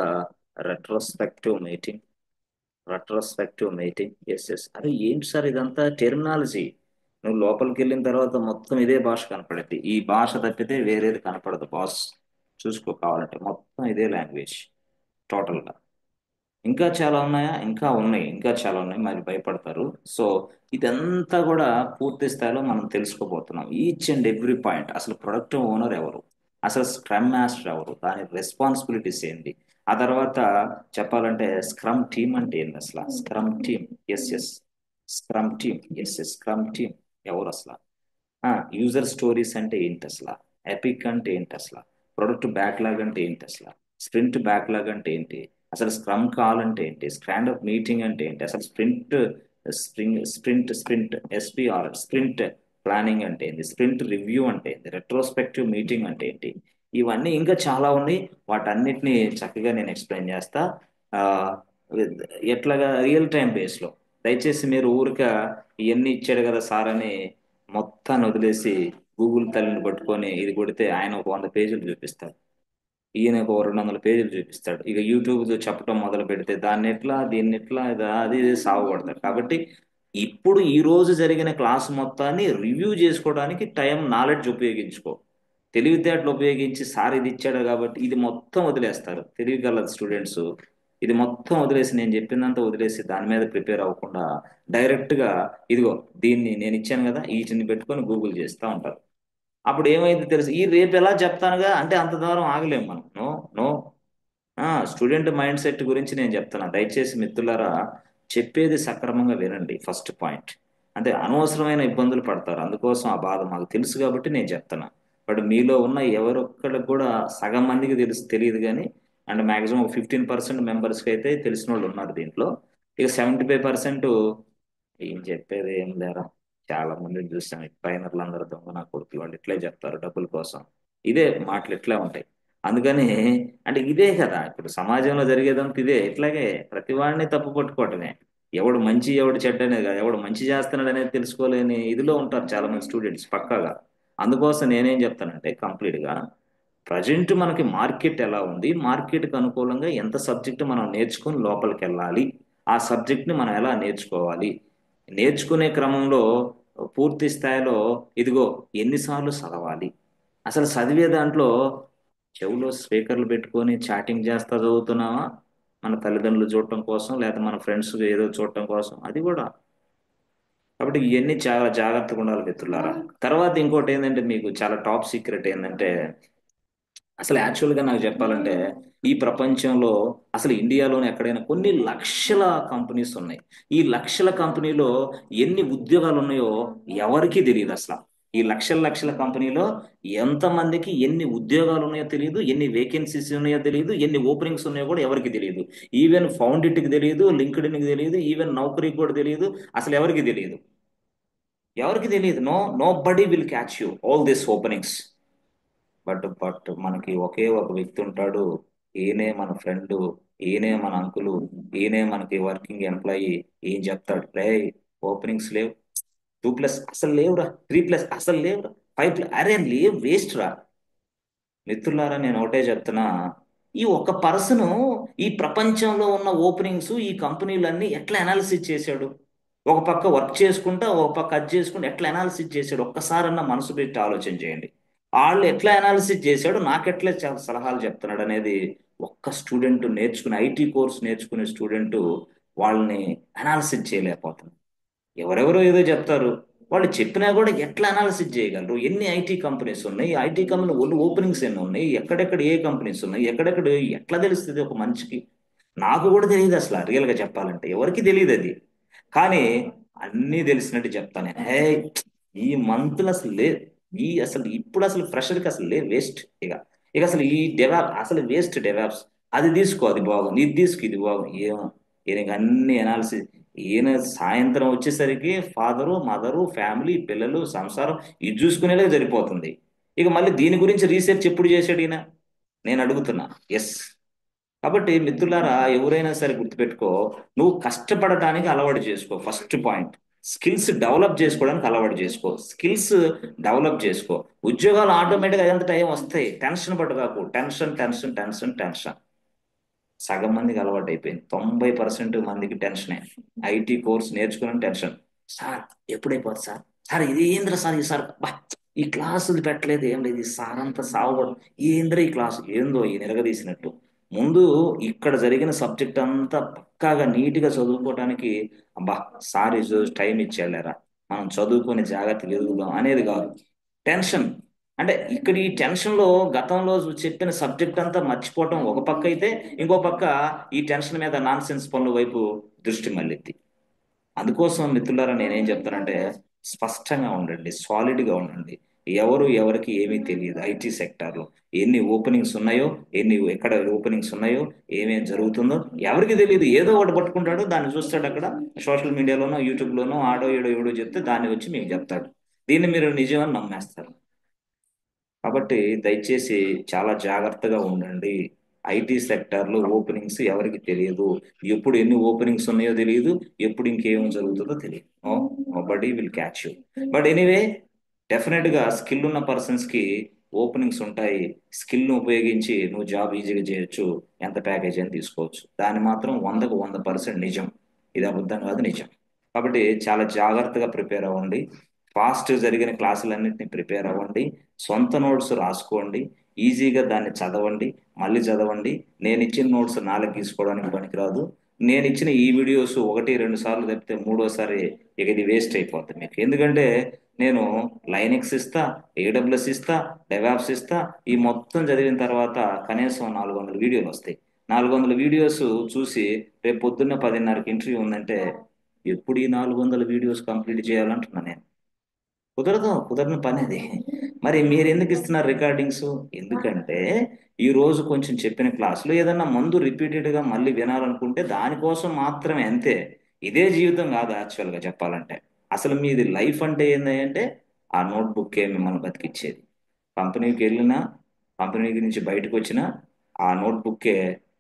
retrospective meeting. Yes. అరే ఏంటి sir ఇదంతా terminology? నువ్వు లోపలికి వెళ్ళిన తర్వాత మొత్తం ఇదే భాష కనపడుద్ది. ఈ భాష తప్పితే వేరేది కనపడదు బాస్. చూసుకో కావాలంటే మొత్తం ఇదే లాంగ్వేజ్ టోటల్గా. ఇంకా చాలా ఉన్నాయా? ఇంకా చాలా ఉన్నాయి, మరి భయపడతారు. సో ఇదంతా కూడా పూర్తి స్థాయిలో మనం తెలుసుకోబోతున్నాం. Each and every point. అసలు ప్రొడక్ట్ ఓనర్ ఎవరు, అసలు స్క్రమ్ మాస్టర్ ఎవరు, దాని రెస్పాన్సిబిలిటీస్ ఏంటి, ఆ తర్వాత చెప్పాలంటే స్క్రమ్ టీమ్ అంటే ఏంటి అసలు, స్క్రమ్ టీమ్. స్క్రమ్ టీమ్ ఎవరు అసలు, యూజర్ స్టోరీస్ అంటే ఏంటి అసలు, ఎపిక్ అంటే ఏంటి అసలు, ప్రొడక్ట్ బ్యాక్లాగ్ అంటే ఏంటి అసలు, స్ప్రింట్ బ్యాక్లాగ్ అంటే ఏంటి, అసలు స్క్రమ్ కాల్ అంటే ఏంటి, స్టాండప్ మీటింగ్ అంటే ఏంటి, అసలు స్ప్రింట్ ఎస్పిఆర్ స్ప్రింట్ ప్లానింగ్ అంటే ఏంటి, స్ప్రింట్ రివ్యూ అంటే ఏంటి, రెట్రోస్పెక్టివ్ మీటింగ్ అంటే ఏంటి, ఇవన్నీ ఇంకా చాలా ఉన్నాయి. వాటన్నిటిని చక్కగా నేను ఎక్స్ప్లెయిన్ చేస్తా, ఆ, ఎట్లాగా రియల్ టైం బేస్లో. దయచేసి మీరు ఊరిక ఇవన్నీ ఇచ్చాడు కదా సార్ అని మొత్తాన్ని వదిలేసి గూగుల్ తల్లిని పట్టుకొని ఇది కొడితే ఆయన ఒక 100 పేజీలు చూపిస్తాడు, ఈయన ఒక 200 పేజీలు చూపిస్తాడు. ఇక యూట్యూబ్ చెప్పడం మొదలు పెడితే దాన్ని ఎట్లా దీన్ని ఎట్లా అది సాగుపడతాడు. కాబట్టి ఇప్పుడు ఈ రోజు జరిగిన క్లాస్ మొత్తాన్ని రివ్యూ చేసుకోవడానికి టైం, నాలెడ్జ్ ఉపయోగించుకో. తెలివితేటలు ఉపయోగించి సార్ ఇది ఇచ్చాడు కాబట్టి ఇది మొత్తం వదిలేస్తారు తెలివిగల స్టూడెంట్స్. ఇది మొత్తం వదిలేసి, నేను చెప్పినంత వదిలేసి దాని మీద ప్రిపేర్ అవ్వకుండా డైరెక్ట్గా ఇదిగో దీన్ని నేను ఇచ్చాను కదా వీటిని పెట్టుకొని గూగుల్ చేస్తూ ఉంటారు. అప్పుడు ఏమైంది తెలుసు, ఈ రేపు ఎలా చెప్తానుగా అంటే అంత దూరం ఆగలేము మనం. No no student mindset గురించి నేను చెప్తున్నా. దయచేసి మిత్రులారా చెప్పేది సక్రమంగా వినండి. ఫస్ట్ పాయింట్ అంటే అనవసరమైన ఇబ్బందులు పడతారు, అందుకోసం ఆ బాధ మాకు తెలుసు కాబట్టి నేను చెప్తున్నా. బట్ మీలో ఉన్న ఎవరొక్కడికి కూడా సగం మందికి తెలియదు కానీ, అండ్ మాక్సిమం 15% మెంబర్స్కి అయితే తెలిసిన వాళ్ళు ఉన్నారు దీంట్లో. ఇక 75% ఏం చెప్పేది ఏం లేరా, చాలా మందిని చూసాం. ట్రైనర్లు అందరూ దొంగ నా కొడుకులు, వాళ్ళు ఇట్లే చెప్తారు డబ్బుల కోసం, ఇదే మాటలు ఇట్లే ఉంటాయి. అందుకని అంటే ఇదే కదా ఇప్పుడు సమాజంలో జరిగేదంతా ఇదే. ఇట్లాగే ప్రతి వాడిని తప్పు పట్టుకోవటమే, ఎవడు మంచి ఎవడు చెడ్డ అనేది కాదు, ఎవడు మంచి చేస్తున్నాడు అనేది తెలుసుకోలేని ఇదిలో ఉంటారు చాలా మంది స్టూడెంట్స్ పక్కాగా. అందుకోసం నేనేం చెప్తానంటే కంప్లీట్గా ప్రజెంట్ మనకి మార్కెట్ ఎలా ఉంది, మార్కెట్కి అనుకూలంగా ఎంత సబ్జెక్ట్ మనం నేర్చుకుని లోపలికి వెళ్ళాలి, ఆ సబ్జెక్ట్ని మనం ఎలా నేర్చుకోవాలి, నేర్చుకునే క్రమంలో పూర్తి స్థాయిలో ఇదిగో ఎన్నిసార్లు చదవాలి, అసలు చదివే దాంట్లో చెవులో స్పీకర్లు పెట్టుకొని చాటింగ్ చేస్తా చదువుతున్నావా, మన తల్లిదండ్రులు చూడటం కోసం లేదా మన ఫ్రెండ్స్ ఏదో చూడటం కోసం, అది కూడా. కాబట్టి ఇవన్నీ చాలా జాగ్రత్తగా ఉండాలి మిత్రులారా. తర్వాత ఇంకోటి ఏంటంటే మీకు చాలా టాప్ సీక్రెట్ ఏంటంటే, అసలు యాక్చువల్గా నాకు చెప్పాలంటే ఈ ప్రపంచంలో అసలు ఇండియాలోనే ఎక్కడైనా కొన్ని లక్షల కంపెనీస్ ఉన్నాయి. ఈ లక్షల కంపెనీలో ఎన్ని ఉద్యోగాలు ఉన్నాయో ఎవరికీ తెలియదు అసలు. ఈ లక్షల కంపెనీలో ఎంతమందికి ఎన్ని ఉద్యోగాలు ఉన్నాయో తెలియదు, ఎన్ని వేకెన్సీస్ ఉన్నాయో తెలియదు, ఎన్ని ఓపెనింగ్స్ ఉన్నాయో కూడా ఎవరికి తెలియదు. ఈవెన్ ఫౌండిట్కి తెలియదు, లింక్డ్ఇన్కి తెలియదు, ఈవెన్ నౌకరీకి కూడా తెలియదు, అసలు ఎవరికి తెలియదు. Nobody will catch you all this openings. But మనకి ఒకే ఒక వ్యక్తి ఉంటాడు, ఈయనే మన ఫ్రెండ్, ఈయనే మన అంకులు, ఈయనే మనకి వర్కింగ్ ఎంప్లాయీ. ఏం చెప్తాడు, రే ఓపెనింగ్స్ లేవు, 2+ అసలు లేవురా, 3+ అసలు లేవురా, 5+, అరే లేవు, వేస్ట్ రా. మిత్రులారా నేను ఒకటే చెప్తున్నా, ఈ ఒక పర్సన్ ఈ ప్రపంచంలో ఉన్న ఓపెనింగ్స్ ఈ కంపెనీలన్నీ ఎట్లా అనాలిసిస్ చేశాడు, ఒక పక్క వర్క్ చేసుకుంటా ఒక పక్క అది చేసుకుంటా ఎట్లా అనాలిసిస్ చేశాడు, ఒక్కసారన్నా మనసు పెట్టి ఆలోచన చేయండి. వాళ్ళు ఎట్లా అనాలిసిస్ చేశాడు, నాకెట్లా సలహాలు చెప్తున్నాడు అనేది ఒక్క స్టూడెంట్ నేర్చుకునే, ఐటీ కోర్స్ నేర్చుకునే స్టూడెంట్ వాళ్ళని అనాలిసిస్ చేయలేకపోతున్నారు. ఎవరెవరో ఏదో చెప్తారు, వాళ్ళు చెప్పినా కూడా ఎట్లా అనాలిసిస్ చేయగలరు, ఎన్ని ఐటీ కంపెనీస్ ఉన్నాయి, ఐటీ కంపెనీ ఓపెనింగ్స్ ఎన్ని ఉన్నాయి, ఎక్కడెక్కడ ఏ కంపెనీస్ ఉన్నాయి, ఎక్కడెక్కడ ఎట్లా తెలుస్తుంది ఒక మనిషికి. నాకు కూడా తెలియదు అసలు, రియల్గా చెప్పాలంటే ఎవరికి తెలియదు అది. కానీ అన్నీ తెలిసినట్టు చెప్తాను నేను. ఈ మంత్లు అసలు లేదు, అసలు ఇప్పుడు అసలు ఫ్రెషర్కి అసలు లేదు, వేస్ట్. ఇక అసలు ఈ డెవాప్ అసలు వేస్ట్. డెవాప్స్ అది తీసుకో, అది బాగుంది, ఇది తీసుకో, ఇది బాగుంది, ఏమో ఈయనకి అన్ని అనాలిసిస్. ఈయన సాయంత్రం వచ్చేసరికి ఫాదరు మదరు ఫ్యామిలీ పిల్లలు సంసారం ఇది చూసుకునేలా సరిపోతుంది. ఇక మళ్ళీ దీని గురించి రీసెర్చ్ ఎప్పుడు చేశాడు ఈయన, నేను అడుగుతున్నా. ఎస్. కాబట్టి మిత్రులారా, ఎవరైనా సరే గుర్తుపెట్టుకో, నువ్వు కష్టపడటానికి అలవాటు చేసుకో. ఫస్ట్ పాయింట్, స్కిల్స్ డెవలప్ చేసుకోవడానికి అలవాటు చేసుకో. స్కిల్స్ డెవలప్ చేసుకో. ఉద్యోగాలు ఆటోమేటిక్గా అదంత టైం వస్తాయి. టెన్షన్ పడగాకు. టెన్షన్ టెన్షన్ టెన్షన్ టెన్షన్ సగం మందికి అలవాటు అయిపోయింది. 90% మందికి టెన్షనే. ఐటీ కోర్స్ నేర్చుకుని టెన్షన్. సార్ ఎప్పుడైపోతుంది సార్, సార్ ఇది ఏంద్ర సార్, ఈ సార్ బా ఈ క్లాసులు పెట్టలేదు, ఏం లేదు, ఈ సార్ అంతా సాగుపడు, ఏంద్ర ఈ క్లాసు ఏందో ఈ నిరగదీసినట్టు. ముందు ఇక్కడ జరిగిన సబ్జెక్ట్ అంతా పక్కాగా నీట్గా చదువుకోవటానికి, అబ్బా సార్ ఈరోజు టైం ఇచ్చేళ్ళారా, మనం చదువుకొని జాగ్రత్తగా ఎదుగుదాం అనేది కాదు. టెన్షన్ అంటే ఇక్కడ ఈ టెన్షన్ లో గతంలో చెప్పిన సబ్జెక్ట్ అంతా మర్చిపోవటం ఒక పక్క అయితే, ఇంకో పక్క ఈ టెన్షన్ మీద నాన్ సెన్స్ పనుల వైపు దృష్టి మళ్ళింది. అందుకోసం మిత్రులారా నేనేం చెప్తానంటే, స్పష్టంగా ఉండండి, సాలిడ్ గా ఉండండి. ఎవరు ఎవరికి ఏమీ తెలియదు. ఐటీ సెక్టార్లో ఎన్ని ఓపెనింగ్స్ ఉన్నాయో, ఎక్కడ ఓపెనింగ్స్ ఉన్నాయో, ఏమేం జరుగుతుందో ఎవరికి తెలియదు. ఏదో ఒకటి పట్టుకుంటాడు, దాన్ని చూస్తాడు అక్కడ సోషల్ మీడియాలోనో యూట్యూబ్లోనో ఆడో ఏడో చెప్తే దాన్ని వచ్చి మీకు చెప్తాడు. దీన్ని మీరు నిజమని నమ్మేస్తారు. కాబట్టి దయచేసి చాలా జాగ్రత్తగా ఉండండి. ఐటీ సెక్టార్లో ఓపెనింగ్స్ ఎవరికి తెలియదు. ఎప్పుడు ఎన్ని ఓపెనింగ్స్ ఉన్నాయో తెలియదు, ఎప్పుడు ఇంకేం జరుగుతుందో తెలియదు. Nobody will catch you. But anyway, definite గా స్కిల్ ఉన్న పర్సన్స్ కి ఓపెనింగ్స్ ఉంటాయి. స్కిల్ ను ఉపయోగించి నువ్వు జాబ్ ఈజీగా చేయొచ్చు, ఎంత ప్యాకేజ్ అని తీసుకోవచ్చు. దాని మాత్రం 100కు 100% నిజం. ఇది అబద్ధం కాదు, నిజం. కాబట్టి చాలా జాగ్రత్తగా ప్రిపేర్ అవ్వండి. ఫాస్ట్ జరిగిన క్లాసులన్నింటినీ ప్రిపేర్ అవ్వండి. సొంత నోట్స్ రాసుకోండి. ఈజీగా దాన్ని చదవండి, మళ్ళీ చదవండి. నేను ఇచ్చిన నోట్స్ నాలుగు తీసుకోవడానికి పనికిరాదు. నేను ఇచ్చిన ఈ వీడియోస్ 1-2 సార్లు తప్పితే మూడోసారి ఇక ఇది వేస్ట్ అయిపోతుంది మీకు. ఎందుకంటే నేను లైనెక్స్ ఇస్తా, ఏడబ్ల్యూఎస్ ఇస్తా, డెవాప్స్ ఇస్తా. ఈ మొత్తం చదివిన తర్వాత కనీసం 400 వీడియోలు వస్తాయి. 400 వీడియోస్ చూసి రేపు పొద్దున్న 10:30కి ఇంటర్వ్యూ ఉందంటే ఎప్పుడు ఈ 400 వీడియోస్ కంప్లీట్ చేయాలంటున్నా నేను. కుదరని పని అది. మరి మీరు ఎందుకు ఇస్తున్నారు రికార్డింగ్స్? ఎందుకంటే ఈ రోజు కొంచెం చెప్పిన క్లాసులో ఏదన్నా ముందు రిపీటెడ్ గా మళ్ళీ వినాలనుకుంటే దానికోసం మాత్రమే, అంతే. ఇదే జీవితం కాదు యాక్చువల్ గా చెప్పాలంటే. అసలు మీది లైఫ్ అంటే ఏంటంటే ఆ నోట్బుక్కే మిమ్మల్ని బతికిచ్చేది. కంపెనీకి వెళ్ళినా, కంపెనీ నుంచి బయటకు వచ్చినా ఆ నోట్బుక్కే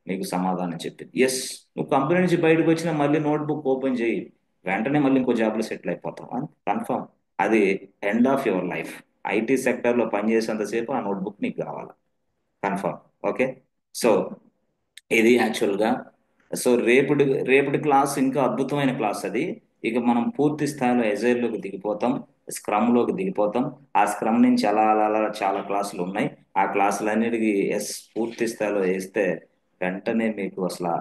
మీకు సమాధానం చెప్పింది. ఎస్, నువ్వు కంపెనీ నుంచి బయటకు వచ్చినా మళ్ళీ నోట్బుక్ ఓపెన్ చేయి, వెంటనే మళ్ళీ ఇంకో జాబ్లో సెటిల్ అయిపోతావు, కన్ఫర్మ్. అది end of your life. IT సెక్టర్లో పనిచేసేంతసేపు ఆ నోట్బుక్ నీకు కావాలి, కన్ఫర్మ్. ఓకే, సో ఇది యాక్చువల్గా. సో రేపటి క్లాస్ ఇంకా అద్భుతమైన క్లాస్ అది. ఇక మనం పూర్తి స్థాయిలో ఎజైల్లోకి దిగిపోతాం, స్క్రమ్లోకి దిగిపోతాం. ఆ స్క్రమ్ నుంచి అలా అలా అలా చాలా క్లాసులు ఉన్నాయి. ఆ క్లాసులన్నిటికీ పూర్తి స్థాయిలో వేస్తే వెంటనే మీకు అసలు